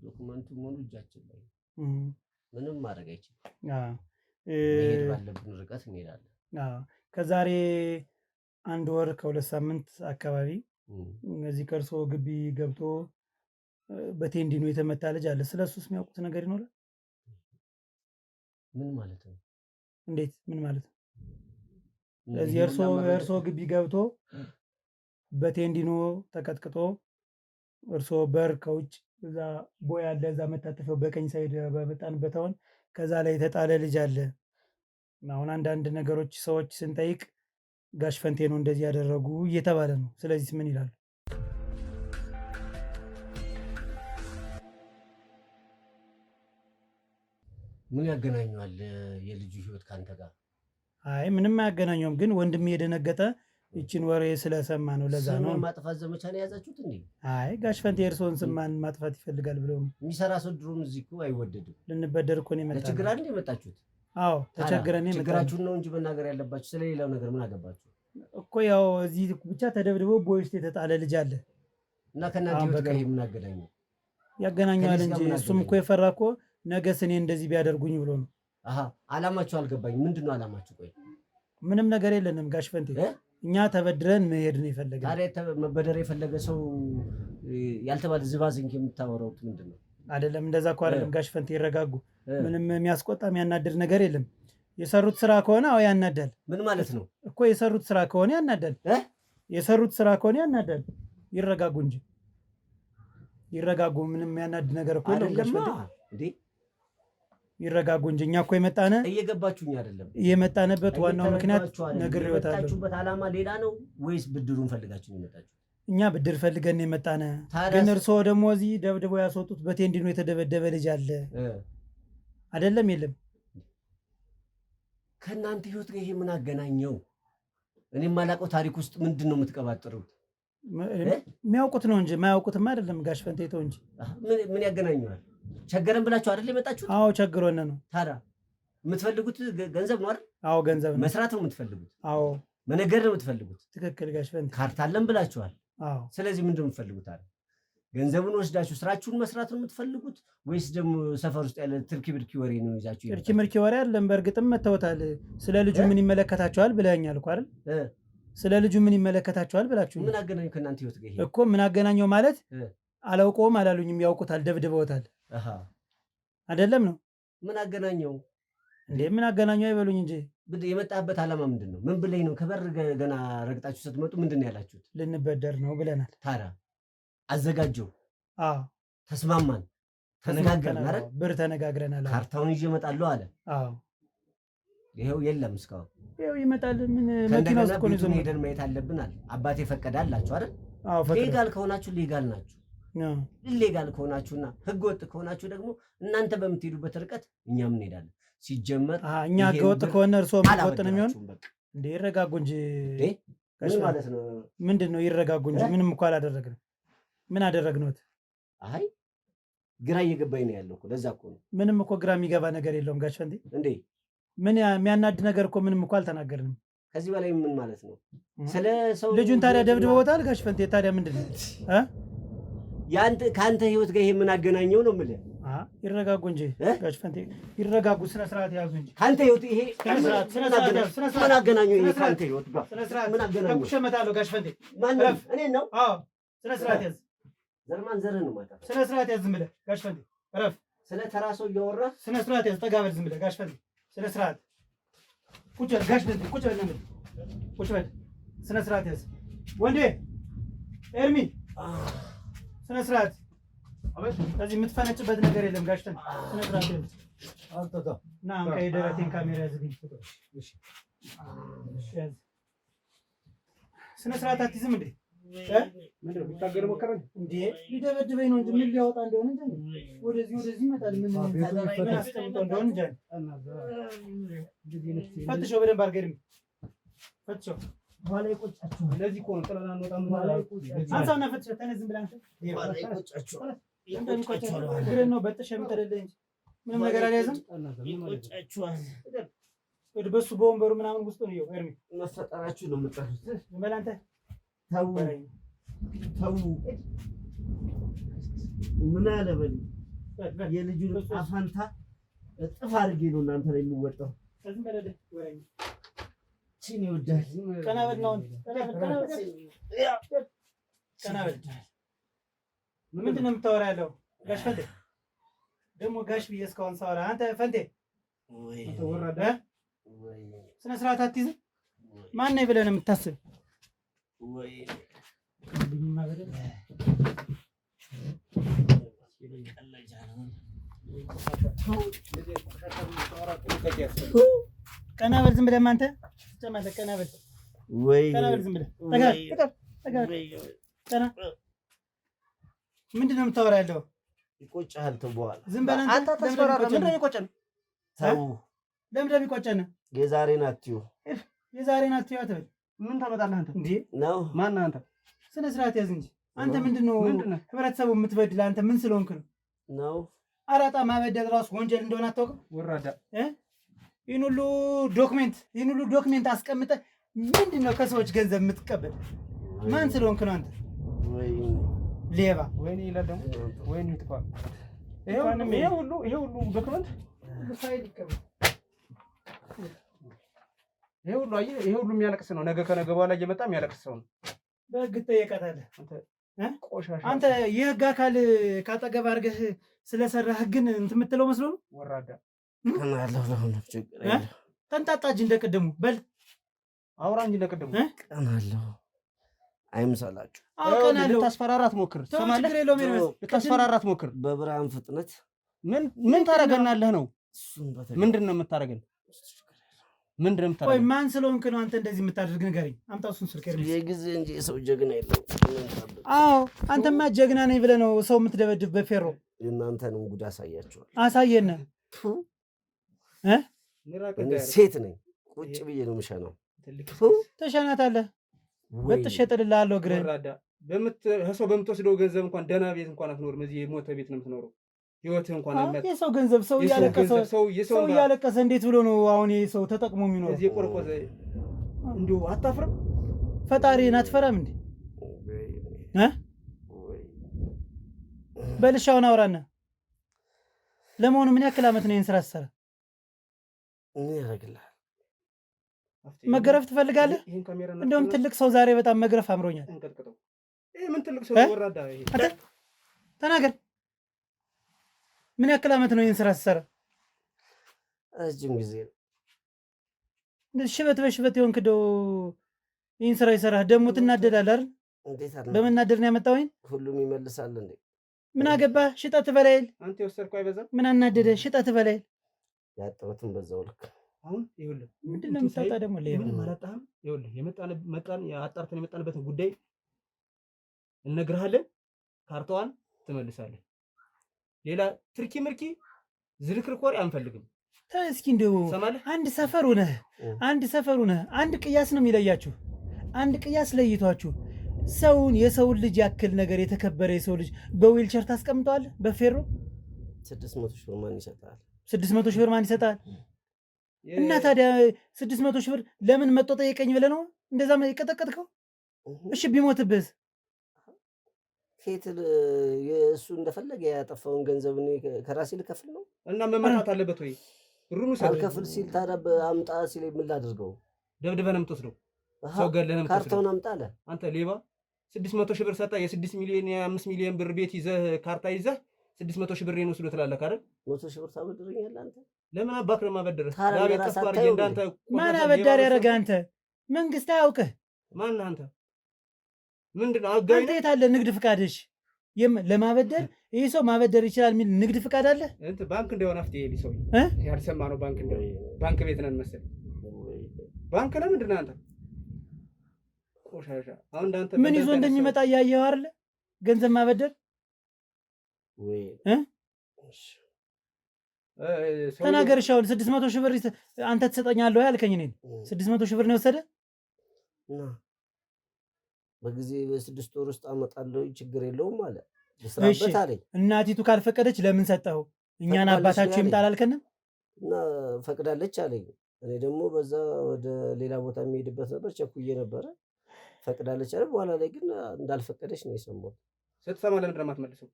ዶክመንቱ ሙሉ እጃችን ላይ ምንም ማድረግ አይችልም። መሄድ ባለብን ርቀት እንሄዳለን። ከዛሬ 1 ወር ከ2 ሳምንት አካባቢ እዚህ ከእርሶ ግቢ ገብቶ በቴንዲኖ የተመታ ልጅ አለ። ስለሱስ የሚያውቁት ነገር ይኖራል? ምን ማለት ነው? እንዴት ምን ማለት ነው? እዚህ እርሶ ግቢ ገብቶ በቴንዲኖ ተቀጥቅጦ እርሶ በር ከውጭ እዛ ቦይ አለ፣ እዛ መታጠፊያው በቀኝ ሳይድ በመጣንበት አሁን ከዛ ላይ የተጣለ ልጅ አለ። አሁን አንዳንድ ነገሮች ሰዎች ስንጠይቅ ጋሽ ፈንቴ ነው እንደዚህ ያደረጉ እየተባለ ነው። ስለዚህ ምን ይላሉ? ምን ያገናኘዋል የልጁ ህይወት ካንተ ጋር? አይ ምንም አያገናኘውም፣ ግን ወንድሜ የደነገጠ ይችን ወሬ ስለሰማ ነው። ለዛ ነው ማጥፋት ዘመቻ ነው የያዛችሁት እንዴ? አይ ጋሽ ፈንቴ እርሶን ስማን ማጥፋት ይፈልጋል ብለው የሚሰራ ሰው ድሮም እዚህ እኮ አይወደድም። ልንበደር እኮ ነው የመጣው። ለችግር አይደል የመጣችሁት? አዎ ተቸግረን ነው። ችግራችሁን ነው እንጂ መናገር ያለባችሁ ስለሌላው ነገር ምን አገባችሁ እኮ። ያው እዚህ ብቻ ተደብድቦ ቦይ ውስጥ የተጣለ ልጅ አለ እና ከእናንተ ህይወት ጋር ምን አገናኘው? ያገናኘዋል እንጂ እሱም እኮ የፈራ እኮ ነገስ እኔ እንደዚህ ቢያደርጉኝ ብሎ ነው። አላማችሁ አልገባኝ። ምንድን ነው አላማችሁ? ቆይ ምንም ነገር የለንም ጋሽ ፈንቴ፣ እኛ ተበድረን መሄድ ነው የፈለገ። ታዲያ መበደር የፈለገ ሰው ያልተባለ ዝባዝንክ የምታወራውት ምንድን ነው? አይደለም እንደዛ እኮ አይደለም ጋሽ ፈንቴ፣ ይረጋጉ። ምንም የሚያስቆጣ የሚያናድር ነገር የለም። የሰሩት ስራ ከሆነ አዎ ያናዳል። ምን ማለት ነው እኮ? የሰሩት ስራ ከሆነ ያናዳል። የሰሩት ስራ ከሆነ ያናዳል። ይረጋጉ እንጂ ይረጋጉ። ምንም የሚያናድ ነገር እኮ የለም እንዴ። ይረጋጉ እንጂ እኛ እኮ የመጣነ እየገባችሁኝ አይደለም። የመጣነበት ዋናው ምክንያት ነግሬዎታለሁ። የመጣችሁበት ዓላማ ሌላ ነው ወይስ ብድሩን ፈልጋችሁ ነው የመጣችሁት? እኛ ብድር ፈልገን የመጣነ፣ ግን እርስዎ ደግሞ እዚህ ደብድበው ያስወጡት በቴንዲኖ የተደበደበ ልጅ አለ አይደለም? የለም። ከእናንተ ህይወት ጋር ይሄ ምን አገናኘው? እኔ የማላውቀው ታሪክ ውስጥ ምንድን ነው የምትቀባጥሩት? የሚያውቁት ነው እንጂ የማያውቁትማ አይደለም ጋሽ ፈንቴ፣ ተው እንጂ። ምን ያገናኘዋል? ቸገረን ብላችሁ አይደል የመጣችሁት? አዎ ቸግሮን ነው። ታዲያ የምትፈልጉት ገንዘብ ነው አይደል? አዎ ገንዘብ ነው። መስራት ነው የምትፈልጉት? አዎ መነገድ ነው የምትፈልጉት? ትክክል ጋሽ ፈንቴ። ካርታ አለን ብላችኋል። አዎ ስለዚህ ምንድን ነው የምትፈልጉት አይደል? ገንዘቡን ወስዳችሁ ስራችሁን መስራት ነው የምትፈልጉት ወይስ ደግሞ ሰፈር ውስጥ ያለ ትርኪ ብርኪ ወሬ ነው ይዛችሁ? ትርኪ ምርኪ ወሬ አለን። በእርግጥም መተውታል። ስለ ልጁ ምን ይመለከታቸዋል ብለኛል እኮ አይደል? ስለ ልጁ ምን ይመለከታቸዋል ብላችሁ። ምን አገናኘው ከእናንተ ህይወት ጋር? እኮ ምን አገናኘው ማለት አላውቀውም አላሉኝም። ያውቁታል፣ ደብድበውታል። አይደለም ነው? ምን አገናኘው እንዴ? ምን አገናኘው አይበሉኝ እንጂ። የመጣበት ዓላማ ምንድን ነው? ምን ብለኝ ነው? ከበር ገና ረግጣችሁ ስትመጡ ምንድን ነው ያላችሁት? ልንበደር ነው ብለናል። ታዲያ አዘጋጀው። አዎ ተስማማን፣ ተነጋግረን አይደል? ብር ተነጋግረናል። ካርታውን ይዤ እመጣለሁ አለ። አዎ ይሄው የለም እስካሁን። ይሄው ይመጣል። ምን መኪና ውስጥ እኮ ነው ይዞ ሄደን ማየት አለብን አለ። አባቴ ፈቀዳላችሁ አይደል? አዎ ፈቀደ። ሌጋል ከሆናችሁ ሌጋል ናችሁ። ኢሌጋል ከሆናችሁና ህገወጥ ከሆናችሁ ደግሞ እናንተ በምትሄዱበት ርቀት እኛም እንሄዳለን። ሲጀመር እኛ ህገወጥ ከሆነ እርሶ ህገወጥ ነው የሚሆን እንዴ? ይረጋጉ እንጂ። ምን ማለት ነው? ምንድን ነው ይረጋጉ እንጂ? ምንም እኮ አላደረግንም። ምን አደረግነውት? አይ ግራ እየገባኝ ነው ያለው እኮ። ለዛ እኮ ነው። ምንም እኮ ግራ የሚገባ ነገር የለውም ጋሽ ፈንቴ። እንዴ ምን የሚያናድ ነገር እኮ ምንም እኮ አልተናገርንም። ከዚህ በላይ ምን ማለት ነው? ስለ ሰው ልጁን ታዲያ ደብድበውታል ጋሽ ፈንቴ። ታዲያ ምንድን ነው ከአንተ ህይወት ጋር ይሄ ምን አገናኘው ነው የምልህ? ይረጋጉ እንጂ ጋሽ ፈንቴ ይረጋጉ። ስነ ስርዓት ያዙ እንጂ ከአንተ ህይወት ይሄ ምን አገናኘው? ይሄ ከአንተ ህይወት ጋር ምን አገናኘው? ተኩሸመታለሁ ጋሽ ፈንቴ። ማንም እኔ ነው? አዎ ስነ ስርዓት ያዝ። ዘርማን ዘርህን ነው ማለት ስነ ስርዓት ያዝ። ዝም ብለህ ጋሽ ፈንቴ እረፍ። ስለ ተራ ሰው እያወራህ ስነ ስርዓት ያዝ። ጠጋ በል ዝም ብለህ ጋሽ ፈንቴ። ስነ ስርዓት ቁጭ በል ጋሽ ፈንቴ። ቁጭ በል ነው ቁጭ በል። ስነ ስርዓት ያዝ ወንዴ። ኤርሚ ስነ ስርዓት። እዚህ የምትፈነጭበት ነገር የለም ጋሽ ፈንቴ። ስነ ስርዓት ያዝ። ና አንተ የደረቴን ካሜራ ያዝልኝ። ስነ ስርዓት አትይዝም እንዴ? ምንድነው ቢታገር ሞከረ እንዴ? ሊደበድበኝ ነው እንጂ ምን ሊያወጣ እንደሆነ እንጂ ወደዚህ ይመጣል። ምን አስቀምጦ እንደሆነ እንጂ ፈትሸው፣ በደንብ አድርገህ ኤርሚ ፈትሸው። በኋላ ይቆጫችሁ። ለዚህ እኮ ነው ጥለን አንወጣም። አንሳውና ፈትሸው። ተነስ ዝም ብለህ አንተ በኋላ ይቆጫችሁ። እግርህን ነው በጥሽ የምትደልህ እንጂ ምንም ነገር አልያዝም። ይቆጫችኋል። በሱ በወንበሩ ምናምን ውስጥ ነው ይኸው ኤርሚ መፈጠራችሁ ነው የምጠሩት። ዝም በል አንተ። ተው ምን አለ በል የልጁን አፋንታ እጥፍ አድርጌ ነው እናንተ ላይ የሚወጣው። ዝም በል ወሬ ቺን ይወዳል። ቀና በል ነው ቀና በል። ምንድን ነው የምታወራ ያለው ጋሽ ፈንቴ? ደግሞ ጋሽ ብዬ እስካሁን ሳወራ አንተ ፈንቴ ወረደ። ስነ ስርዓት አትይዝም? ማን ነኝ ብለህ ነው የምታስብ? ቀና በል ዝም ብለህ አንተ። ቀና በል ዝም ብለህ። ምንድን ነው የምታወራ ያለው? ይቆጭሃል። ተው በኋላ ዝም በል አንተ። ተስፈራራ። ምንድን ነው የሚቆጨን? ተው ለምንድን ነው የሚቆጨን? የዛሬን አትዩ አትበል። ምን ታመጣለህ አንተ? እንዴ ነው ማን አንተ? ስነ ስርዓት ያዝ እንጂ አንተ። ምንድን ነው ህብረተሰቡ የምትበድል? አንተ ምን ስለሆንክ ነው? አራጣ ማበደል ራሱ ወንጀል እንደሆነ አታውቅም? ወራዳ ይህን ሁሉ ዶክሜንት አስቀምጠህ ምንድን ነው ከሰዎች ገንዘብ የምትቀበል? ማን ስለሆንክ ነው አንተ? ሌባ። ወይኔ ይላል ደግሞ ወይኔ ይጥፋል። ይሄ ሁሉ ዶክመንት ፋይል ይቀበል። ይሄ ሁሉ የሚያለቅስ ነው። ነገ ከነገ በኋላ እየመጣ የሚያለቅስ ሰው ነው። በህግ ትጠየቃታለህ። ቆሻሻ አንተ የህግ አካል ካጠገብ አድርገህ ስለሰራ ህግን እንትን የምትለው መስሎ ነው? ወራዳ ተንጣጣ እንጂ እንደቀደሙ በል አውራ እንጂ እንደቀደሙ ቀናለሁ። አይምሰላችሁ። ልታስፈራራት ሞክር። ልታስፈራራት ሞክር። በብርሃን ፍጥነት ምን ታደርገናለህ ነው? ምንድን ነው የምታደርገን? ቆይ ማን ስለሆንክ ነው አንተ እንደዚህ የምታደርግ? ንገረኝ። አምጣው እሱን ስልክ። የጊዜ እንጂ የሰው ጀግና የለው። አዎ አንተማ ጀግና ነኝ ብለህ ነው ሰው የምትደበድብ በፌሮ። የእናንተንም ጉድ አሳያቸዋል። አሳየን። ሴት ነኝ ቁጭ ብዬ ነው የምሸናው። ተሸናታለህ። በጥሽ እጥልልሃለሁ እግርህን። ሰው በምትወስደው ገንዘብ እንኳን ደህና ቤት እንኳን አትኖርም። እዚህ የሞተ ቤት ነው የምትኖረው። ህይወትህ እንኳን አመት የሰው ገንዘብ ሰው እያለቀሰ እንዴት ብሎ ነው አሁን ይሄ ሰው ተጠቅሞ የሚኖረው? እዚህ ቆርቆዘ እንዲሁ አታፍርም? ፈጣሪን አትፈራም እንዴ? በልሻውን አውራና ለመሆኑ ምን ያክል ዓመት ነው ይህን ስራ ትሰራ? ምን ያደርግልሃል? መገረፍ ትፈልጋለህ? እንደውም ትልቅ ሰው ዛሬ በጣም መግረፍ አምሮኛል። ምን ትልቅ ሰው ወራዳ ይሄ ተናገር። ምን ያክል ዓመት ነው ይህን ስራ ትሰራ? ረጅም ጊዜ ሽበት በሽበት የሆንክ እንደው ይህን ስራ ይሰራህ ደግሞ ትናደዳለህ አይደል? በመናደድ ነው ያመጣው። ይሄን ሁሉም ይመልሳል እንዴ? ምን አገባህ? ሽጠት በላይል አንተ የወሰድከው አይበዛም? ምን አናደደ? ሽጠት በላይል ያጠበትን በዛው ልክ። አሁን ይኸውልህ ምንድን ነው የምታጣ ደግሞ? ምንም አላጣህም። ይኸውልህ አጣርተን የመጣንበትን ጉዳይ እነግርሃለን። ካርታዋን ትመልሳለህ። ሌላ ትርኪ ምርኪ ዝርክርክ ወሬ አንፈልግም። እስኪ እንደው አንድ ሰፈር ሆነህ አንድ ቅያስ ነው የሚለያችሁ። አንድ ቅያስ ለይቷችሁ ሰውን የሰውን ልጅ ያክል ነገር የተከበረ የሰው ልጅ በዊልቸር ታስቀምጠዋለህ? በፌሮ 600 ሺህ ብር ማን ይሰጣል? 600 ሺህ ብር ማን ይሰጣል? እና ታዲያ 600 ሺህ ብር ለምን መጥቶ ጠየቀኝ ብለህ ነው እንደዛ የቀጠቀጥከው? እሺ ቢሞትብህስ? ኬት የእሱ እንደፈለገ ያጠፋውን ገንዘብ እኔ ከራሴ ልከፍል ነው? እና መመጣት አለበት ወይ? ብሩን አልከፍል ሲል ታዲያ አምጣ ሲል ምን ላድርገው? ደብድበህ ነው የምትወስደው? ሰው ገለህ ነው የምትወስደው? ካርታውን አምጣ አለ። አንተ ሌባ 600 ሺህ ብር ሰጣ። የ6 ሚሊዮን የ5 ሚሊዮን ብር ቤት ይዘህ ካርታ ይዘህ 600 ሺህ ብር ነው ወስዶ ትላለህ አይደል? 100 ሺህ ብር ታበድረኛለህ አንተ? ለምን አባክ ነው የማበድረህ? ማን አበዳሪ ያደረገህ አንተ? መንግስት አያውቅህ? ማን አንተ? ምንድነው አጋይ? አንተ የት አለ ንግድ ፍቃድሽ? ለማበደር ይህ ሰው ማበደር ይችላል የሚል ንግድ ፍቃድ አለ? እንትን ባንክ እንደሆነ አፍቴ ይሄ ሰው ያልሰማነው ባንክ እንደሆነ ባንክ ቤት ነን መሰለኝ። ባንክ ነው ምንድነው አንተ? ቆሻሻ አሁን እንዳንተ ምን ይዞ እንደሚመጣ እያየኸው አይደለ? ገንዘብ ማበደር ወይ ተናገር። እሺ አሁን 600 ሺህ ብር አንተ ትሰጠኛለህ ወይ አልከኝ። እኔን 600 ሺህ ብር ነው የወሰደ እና በጊዜ በ6 ወር ውስጥ አመጣለሁ ችግር የለውም አለ። ልስራበት አለኝ። እናቲቱ ካልፈቀደች ለምን ሰጠው? እኛን አባታችሁ ይምጣ አላልከንም? እና ፈቅዳለች አለኝ። እኔ ደግሞ በዛ ወደ ሌላ ቦታ የሚሄድበት ነበር፣ ቸኩዬ ነበረ። ፈቅዳለች አለ። በኋላ ላይ ግን እንዳልፈቀደች ነው የሰማሁት። ስትሰማ ለምንድን ነው የማትመልሰው?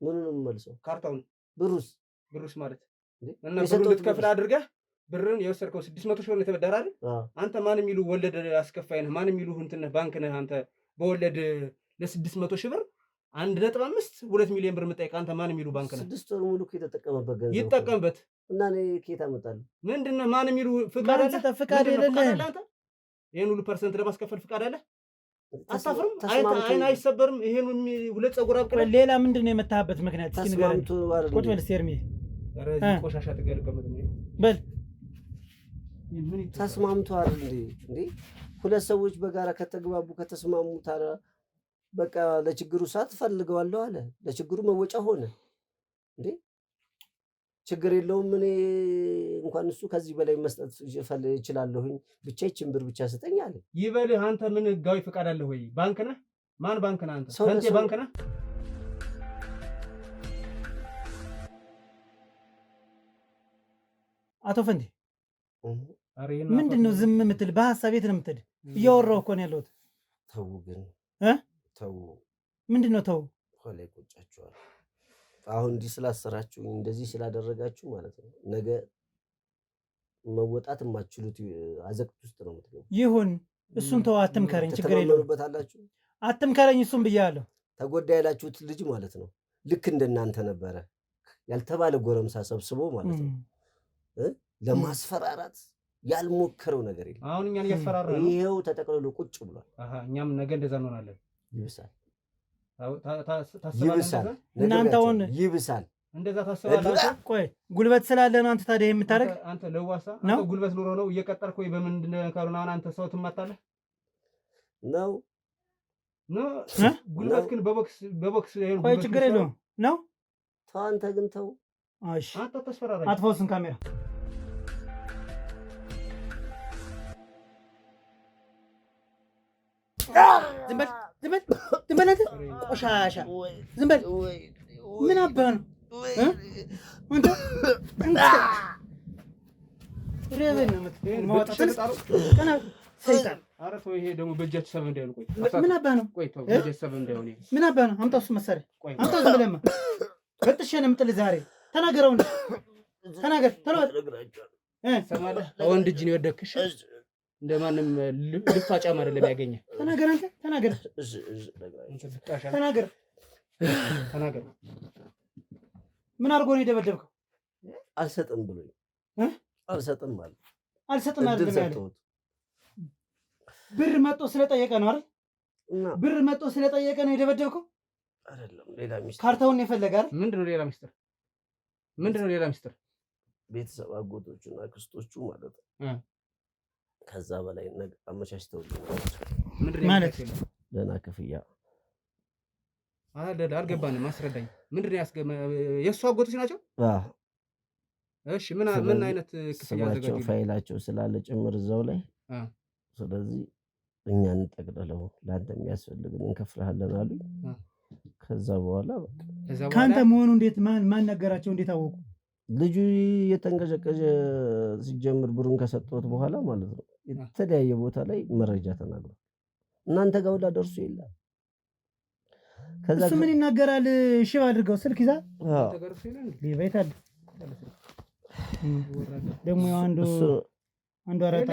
ምኑን መልሰው? ካርታውን። ብሩስ ማለት እና ብሩን ልትከፍል አድርገህ ብርን የወሰድከው 600 ሺህ ብር የተበደረ አይደል? አንተ ማን የሚሉ ወለድ አስከፋይ ነህ? ማን የሚሉ እንትን ባንክ ነህ አንተ? በወለድ ለ600 ሺህ ብር 1.5 2 ሚሊዮን ብር የምጠይቅ አንተ ማን የሚሉ ባንክ ነህ? 6 ወር ሙሉ የተጠቀመበት ገንዘብ ይጠቀምበት እና እኔ ከየት አመጣለሁ? ምንድነው ማን የሚሉ ፍቃድ አለ? ፍቃድ የሌለህ አንተ ይሄን ሁሉ ፐርሰንት ለማስከፈል ፍቃድ አለ? አታፍርም? አይን አይሰበርም? ይሄን ሁለት ፀጉር አብቅለህ ሌላ ምንድነው የመታህበት ምክንያት? እስኪ ንገረኝ። ቁጭ በል እስኪ ኤርሚ። ቆሻሻ ትገልቀመጥ ነው በል ተስማምቶ አይደል እንዴ? ሁለት ሰዎች በጋራ ከተግባቡ ከተስማሙ ታዲያ በቃ ለችግሩ ሰዓት ፈልገዋለሁ አለ። ለችግሩ መወጫ ሆነ እንዴ? ችግር የለውም። እኔ እንኳን እሱ ከዚህ በላይ መስጠት እችላለሁኝ፣ ብቻ ይችን ብር ብቻ ስጠኝ አለ። ይበልህ አንተ ምን ህጋዊ ፈቃድ አለህ ወይ? ባንክ ነህ? ማን ባንክ ነህ አንተ? አንተ ባንክ ነህ? አቶ ፈንዴ ምንድን ነው ዝም የምትል? በሀሳብ የት ነው የምትሄድ? እያወራሁ እኮ ነው ያለሁት። ተው ግን ተው። ምንድን ነው ተው? ኋላ ይቆጫችኋል። አሁን እንዲህ ስላሰራችሁኝ እንደዚህ ስላደረጋችሁ ማለት ነው ነገ መወጣት የማትችሉት አዘቅት ውስጥ ነው የምትገቡ። ይሁን እሱን ተው፣ አትምከረኝ። ችግር የለውም አትምከረኝ። እሱን ብያለሁ። ተጎዳ ያላችሁት ልጅ ማለት ነው ልክ እንደናንተ ነበረ። ያልተባለ ጎረምሳ ሰብስቦ ማለት ነው ለማስፈራራት ያልሞከረው ነገር የለም። አሁን እኛን እያስፈራራ ነው። ይሄው ተጠቅልሎ ቁጭ ብሏል። እኛም ነገ እንደዛ እንሆናለን። ይብሳል። እናንተ አሁን ይብሳል። እንደዛ ታስባለህ? ቆይ ጉልበት ስላለ ነው አንተ ታዲያ የምታደርግ? አንተ ለዋሳ አንተ ጉልበት ኑሮ ነው እየቀጠርክ ወይ በምንድን ነው ካልሆነ አሁን አንተ ሰው ትማታለህ ነው? ጉልበት ግን በቦክስ ቆይ ችግር የለውም ነው። ተው አንተ ግን ተው። እሺ አንተ ተስፈራራኝ። አጥፎስን ካሜራ ዝም በል ቆሻሻ ዝም በል። ምን አባህ ነው ይሄ ደግሞ በእጃችሁ ሰበብ እንዳይሆን ቆይ ምን አባ ነው? ቆይ ተው በእጃችሁ ሰበብ እንዳይሆን ምን አባ ነው? አምጣው እሱ መሳሪያ አምጣው። ዝም ብለህማ በጥሼ ነው የምጥልህ ዛሬ። ተናገረው ተናገር ቶሎ ሰማለህ። ወንድ እጅ ነው የወደቅሽ። እንደማንም ልፋጫም አይደለም ያገኘህ። ተናገር አንተ ተናገር ተናገር ተናገር። ምን አድርጎ ነው የደበደብከው? አልሰጥም ብሎኝ አልሰጥም ማለት አልሰጥም አይደለም ያለው ብር መጥቶ ስለጠየቀ ነው አይደል? ብር መጥቶ ስለጠየቀ ነው የደበደብከው አይደለም። ሌላ ሚስጥር ካርታውን የፈለገ አይደል? ምንድነው ሌላ ሚስጥር? ምንድነው ሌላ ሚስጥር? ቤተሰብ አጎቶቹና ክስቶቹ ማለት ነው። ከዛ በላይ ነገር አመቻችተውልኝ ማለት ደህና ክፍያ አልገባንም። አስረዳኝ። ምንድነው የእሱ አጎቶች ናቸው? እሺ ምን አይነት ክፍያ ያዘጋጁ? ፋይላቸው ስላለ ጭምር እዛው ላይ ስለዚህ እኛ እንጠቅልለው ለአንተ የሚያስፈልግን እንከፍልሃለን አሉኝ። ከዛ በኋላ ከአንተ መሆኑ እንዴት ማን ነገራቸው? እንዴት አወቁ? ልጁ የተንቀዠቀዠ ሲጀምር ብሩን ከሰጠሁት በኋላ ማለት ነው የተለያየ ቦታ ላይ መረጃ ተናግሯል። እናንተ ጋር ሁላ ደርሶ የለም። እሱ ምን ይናገራል? ሽባ አድርገው ስልክ ይዛ ቤታል ደግሞ አንዱ አራት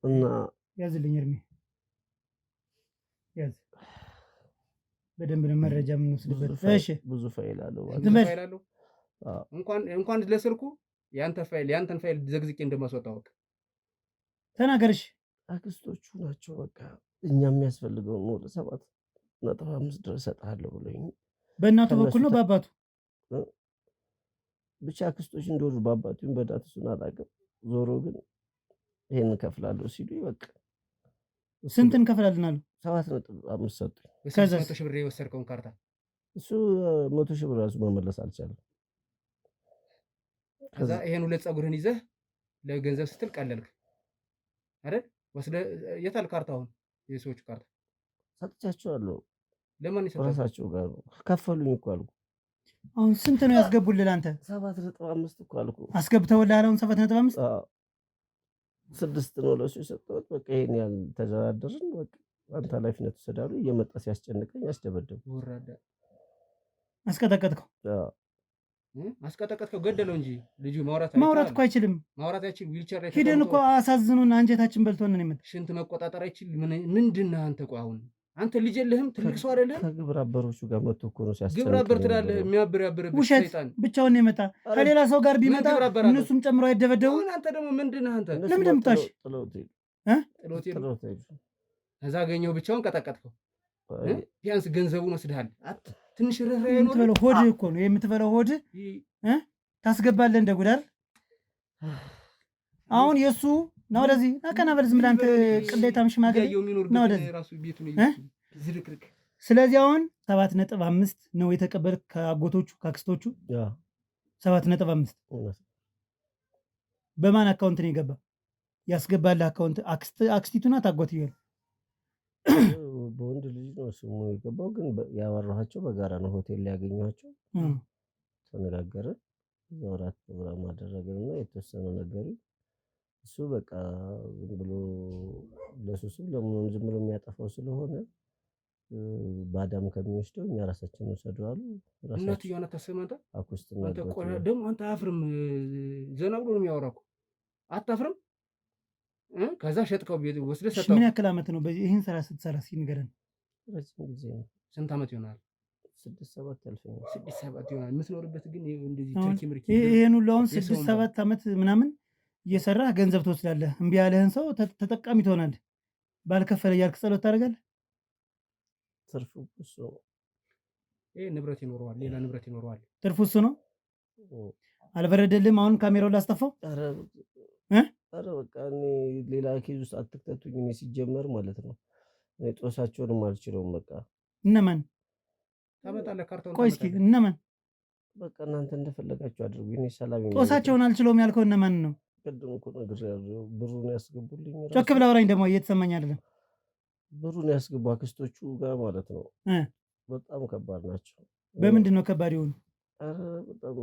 እና ያዝልኝ እርሜ ያዝ በደንብ ነው መረጃ የምንወስድበት። እሺ ብዙ ፋይል አለው እንኳን ለስልኩ ያንተን ፋይል ዘግዝቄ እንደማስወጣው ተናገርሽ። አክስቶቹ ናቸው በቃ እኛ የሚያስፈልገው ነው 7.5 ድረስ እሰጥሃለሁ ብሎኝ በእናቱ በኩል ነው በአባቱ ብቻ አክስቶች እንደወሩ በአባቱም በዳቱ እሱን አላውቅም። ዞሮ ግን ይሄን እከፍላለሁ ሲሉ በቃ ስንት እንከፍላለን አሉ? 7.5 ሰጡኝ። ከዛ 100 ሺህ ብር የወሰድከውን ካርታ እሱ 100 ሺህ ብር ራሱ መመለስ አልቻለም። ከዛ ይሄን ሁለት ፀጉርህን ይዘህ ለገንዘብ ስትል ቀለልክ አይደል? ወስደህ የታል ካርታውን? የሰዎቹ ካርታ ሰጥቻቸዋለሁ። ለማን ይሰጣቸው? ራሳቸው ጋር ከፈሉኝ እኮ አልኩ። አሁን ስንት ነው ያስገቡልህ አንተ? 7.5 እኮ አልኩ። አስገብተውልህ አሁን 7.5? አዎ 6 ነው ለሱ የሰጠሁት። በቃ ይሄን ያህል ተደራደርን። በቃ አንተ ኃላፊነት ወሰዳሉ። እየመጣ ሲያስጨንቀኝ አስደበደቡ። ወራዳ አስቀጠቀጥከው? አዎ አስቀጠቀጥከው። ገደለው እንጂ ልጁ ማውራት እኮ አይችልም። ማውራት አይችልም። ዊልቸር ላይ ሂደን እኮ አሳዝኑን አንጀታችን በልቶን ነው የመጣው። ሽንት መቆጣጠር አይችል። ምንድን ነህ አንተ? ቆይ አሁን አንተ ልጅ የለህም? ትልቅ ሰው አይደለህም? ከግብረ አበሮቹ ጋር መጥቶ እኮ ነው ሲያስጨንቀኝ። ግብረ አበር ትላለህ። የሚያብር ውሸት። ብቻውን ነው የመጣ። ከሌላ ሰው ጋር ቢመጣ እነሱም ጨምሮ አይደበደቡ። አንተ ደግሞ ምንድን ነህ አንተ? ለምን ደምጣሽ? ጥሎት እዛ አገኘው ብቻውን ቀጠቀጥከው። ቢያንስ ገንዘቡን ወስደሃል። ትንሽ ርህራሄ ነው። የምትበለው ሆድ እኮ ነው የምትበለው ሆድ ታስገባለህ እንደ ጉዳር። አሁን የእሱ ነው ወደዚህ አቀና በል። ዝም ብለህ አንተ ቅሌታም ሽማግሌ ነው ወደዚህ። ስለዚህ አሁን 7.5 ነው የተቀበልክ ከአጎቶቹ ከአክስቶቹ 7.5 በማን አካውንት ነው የገባ? ያስገባልህ አካውንት አክስቲቱ ናት አጎትዬ? በወንድ ልጅ ነው ስሙ የገባው። ግን ያወራኋቸው በጋራ ነው። ሆቴል ላይ ያገኘኋቸው ተነጋገርን። እዛው እራት ፕሮግራም አደረግንና የተወሰነ ነገር እሱ በቃ ዝም ብሎ ለሱስም ለምንም ዝም ብሎ የሚያጠፋው ስለሆነ ባዳም ከሚወስደው እኛ ራሳችን ወሰደው አሉ። እናትዬ ናት ተሰማታ አኩስትና ደግሞ አንተ አፍርም ዘና ብሎ ነው የሚያወራው። አታፍርም? ከዛ ሸጥከው ቤት ወስደህ ሰጠው። ምን ያክል ዓመት ነው ይሄን ስራ ስትሰራ? ሲንገረን ረጅም ጊዜ ነው። ስንት ዓመት ይሆናል? 6-7 ያልፈኛል። 6-7 ይሆናል። የምትኖርበት ግን እንደዚህ ትርኪ ምርኪ ይሄን ሁሉ አሁን 6-7 ዓመት ምናምን እየሰራህ ገንዘብ ትወስዳለህ። እምቢ ያለህን ሰው ተጠቃሚ ትሆናለህ። ባልከፈለ እያልክ ጸሎት ታደርጋለህ። ትርፉ እሱ ይሄ ንብረት ይኖረዋል፣ ሌላ ንብረት ይኖረዋል። ትርፉ እሱ ነው። አልበረደልህም? አሁን ካሜራውን ላስጠፋው። ኧረ በቃ እኔ ሌላ ኬዝ ውስጥ አትክተቱኝ። እኔ ሲጀመር ማለት ነው እኔ ጦሳቸውንም አልችለውም። በቃ እነማን ታመጣለህ? ካርታውን ቆይ እስኪ እነማን? በቃ እናንተ እንደፈለጋችሁ አድርጉ። እኔ ሰላም ጦሳቸውን አልችለውም ያልከው እነማን ነው? ቅድም እኮ ነግሬሃለሁ። ብሩን ያስገቡልኝ። ጮክ ብለህ አውራኝ። ደግሞ እየተሰማኝ አይደለም። ብሩን ያስገቡ አክስቶቹ ጋር ማለት ነው። በጣም ከባድ ናቸው። በምንድን ነው ከባድ የሆኑ? በጣም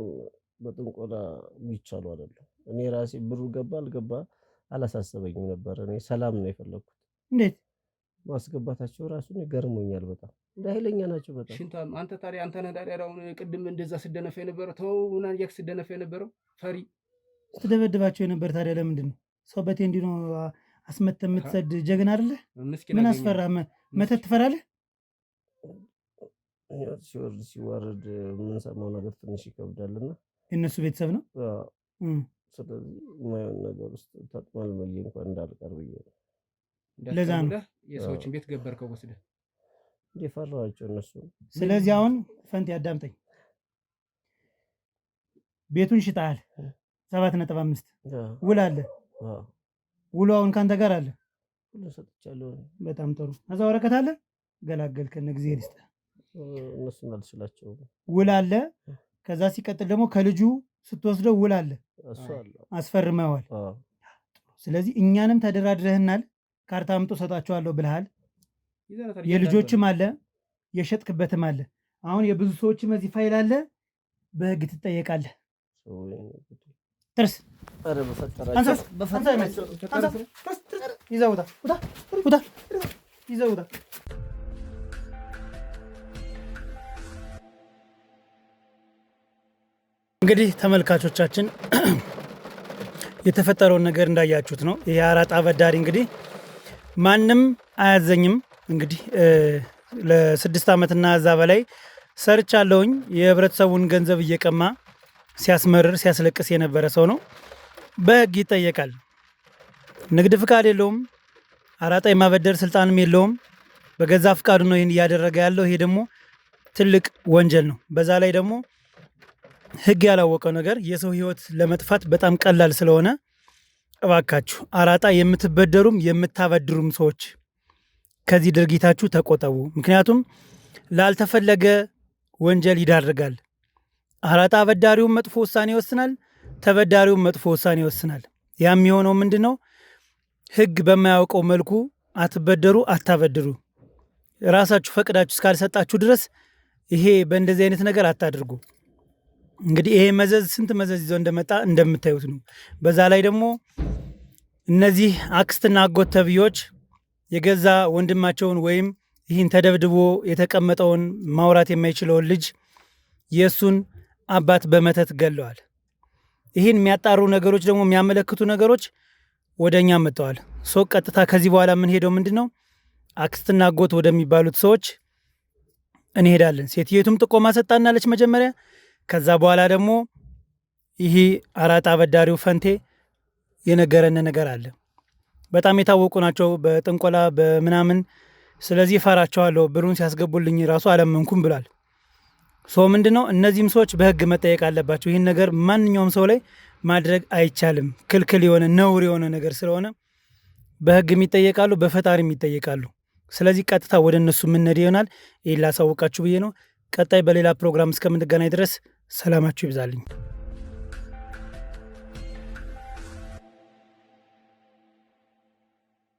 በጥንቆላ የሚቻሉ አይደለም። እኔ ራሴ ብሩ ገባ አልገባ አላሳሰበኝም ነበር። እኔ ሰላም ነው የፈለኩት። እንዴት ማስገባታቸው ራሱን ይገርሞኛል። በጣም እንደ ኃይለኛ ናቸው በጣም። ሽንታም አንተ ታዲያ አንተ ነህ ታዲያ አሁን ቅድም እንደዛ ስደነፈ የነበረው ተው ምናምን እያልክ ስደነፈ የነበረው ፈሪ ስትደበድባቸው የነበር ታዲያ ለምንድን ነው? ሰው በቴ እንዲህ ነው አስመተህ የምትሰድ ጀግና አይደለህ? ምን አስፈራ? መተት ትፈራለህ? ሲወርድ ሲዋረድ የምንሰማው ነገር ትንሽ ይከብዳልና የእነሱ ቤተሰብ ነው። ስለዚህ የማይሆን ነገር ውስጥ ተጥማል ብዬ እንኳን እንዳልቀር ብዬ ነው። ለዛ ነው የሰዎችን ቤት ገበርከው ወስደህ እንደፈራኋቸው እነሱ። ስለዚህ አሁን ፈንቴ አዳምጠኝ። ቤቱን ሽጠሃል 7.5 ውል አለ። ውሉ አሁን ካንተ ጋር አለ። ሁሉ ሰጥቻለሁ። በጣም ጥሩ። እዛ ወረቀት አለ። ገላገልከን እግዚአብሔር ይስጥህ። እነሱን አልችላቸውም። ውል አለ። ከዛ ሲቀጥል ደግሞ ከልጁ ስትወስደው ውል አለ። አስፈርመዋል። ስለዚህ እኛንም ተደራድረህናል። ካርታ አምጦ ሰጣቸዋለሁ ብለሃል። የልጆችም አለ የሸጥክበትም አለ። አሁን የብዙ ሰዎችም እዚህ ፋይል አለ። በህግ ትጠየቃለህ። ትርስ ይዘውታ እንግዲህ ተመልካቾቻችን የተፈጠረውን ነገር እንዳያችሁት ነው። ይሄ አራጣ አበዳሪ እንግዲህ ማንም አያዘኝም። እንግዲህ ለ6 ዓመትና እዛ በላይ ሰርቻለሁኝ። የህብረተሰቡን ገንዘብ እየቀማ ሲያስመርር ሲያስለቅስ የነበረ ሰው ነው። በህግ ይጠየቃል። ንግድ ፍቃድ የለውም። አራጣ የማበደር ስልጣንም የለውም። በገዛ ፍቃዱ ነው ይህን እያደረገ ያለው። ይሄ ደግሞ ትልቅ ወንጀል ነው። በዛ ላይ ደግሞ ህግ ያላወቀው ነገር የሰው ህይወት ለመጥፋት በጣም ቀላል ስለሆነ እባካችሁ አራጣ የምትበደሩም የምታበድሩም ሰዎች ከዚህ ድርጊታችሁ ተቆጠቡ። ምክንያቱም ላልተፈለገ ወንጀል ይዳርጋል። አራጣ አበዳሪውም መጥፎ ውሳኔ ይወስናል፣ ተበዳሪውም መጥፎ ውሳኔ ይወስናል። ያም የሚሆነው ምንድነው? ህግ በማያውቀው መልኩ አትበደሩ፣ አታበድሩ። ራሳችሁ ፈቅዳችሁ እስካልሰጣችሁ ድረስ ይሄ በእንደዚህ አይነት ነገር አታድርጉ። እንግዲህ ይሄ መዘዝ ስንት መዘዝ ይዞ እንደመጣ እንደምታዩት ነው። በዛ ላይ ደግሞ እነዚህ አክስትና አጎት ተብዮች የገዛ ወንድማቸውን ወይም ይህን ተደብድቦ የተቀመጠውን ማውራት የማይችለውን ልጅ የእሱን አባት በመተት ገለዋል። ይህን የሚያጣሩ ነገሮች ደግሞ የሚያመለክቱ ነገሮች ወደ እኛ መጥተዋል። ሰው ቀጥታ ከዚህ በኋላ የምንሄደው ምንድን ነው? አክስትና አጎት ወደሚባሉት ሰዎች እንሄዳለን። ሴትየቱም ጥቆማ ሰጣናለች መጀመሪያ። ከዛ በኋላ ደግሞ ይህ አራጣ አበዳሪው ፈንቴ የነገረን ነገር አለ። በጣም የታወቁ ናቸው በጥንቆላ በምናምን። ስለዚህ ፈራቸዋለሁ፣ ብሩን ሲያስገቡልኝ ራሱ አለመንኩም ብሏል። ሰው ምንድነው? እነዚህም ሰዎች በህግ መጠየቅ አለባቸው። ይህን ነገር ማንኛውም ሰው ላይ ማድረግ አይቻልም። ክልክል የሆነ ነውር የሆነ ነገር ስለሆነ በህግ የሚጠየቃሉ፣ በፈጣሪም ይጠየቃሉ። ስለዚህ ቀጥታ ወደ እነሱ የምንሄድ ይሆናል። ይህን ላሳውቃችሁ ብዬ ነው። ቀጣይ በሌላ ፕሮግራም እስከምንገናኝ ድረስ ሰላማችሁ ይብዛልኝ።